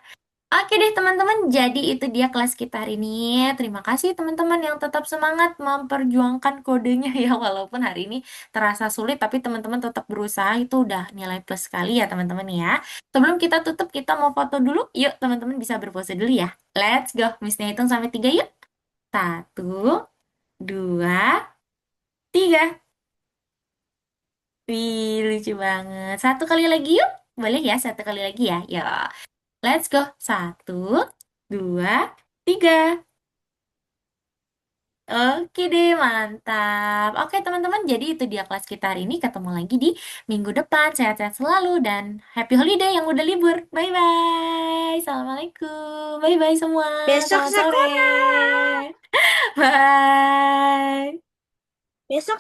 Oke deh teman-teman, jadi itu dia kelas kita hari ini. Terima kasih teman-teman yang tetap semangat memperjuangkan kodenya ya. Walaupun hari ini terasa sulit, tapi teman-teman tetap berusaha itu udah nilai plus sekali ya teman-teman ya. Sebelum kita tutup, kita mau foto dulu. Yuk teman-teman bisa berpose dulu ya. Let's go. Missnya hitung sampai 3 yuk. 1, 2, 3. Wih, lucu banget. Satu kali lagi yuk. Boleh ya, satu kali lagi ya. Yuk. Let's go. 1, 2, 3. Oke deh, mantap. Oke teman-teman, jadi itu dia kelas kita hari ini. Ketemu lagi di minggu depan. Sehat-sehat selalu dan happy holiday yang udah libur. Bye-bye. Assalamualaikum. Bye-bye semua. Besok Selamat sore. sekolah. Bye. Besok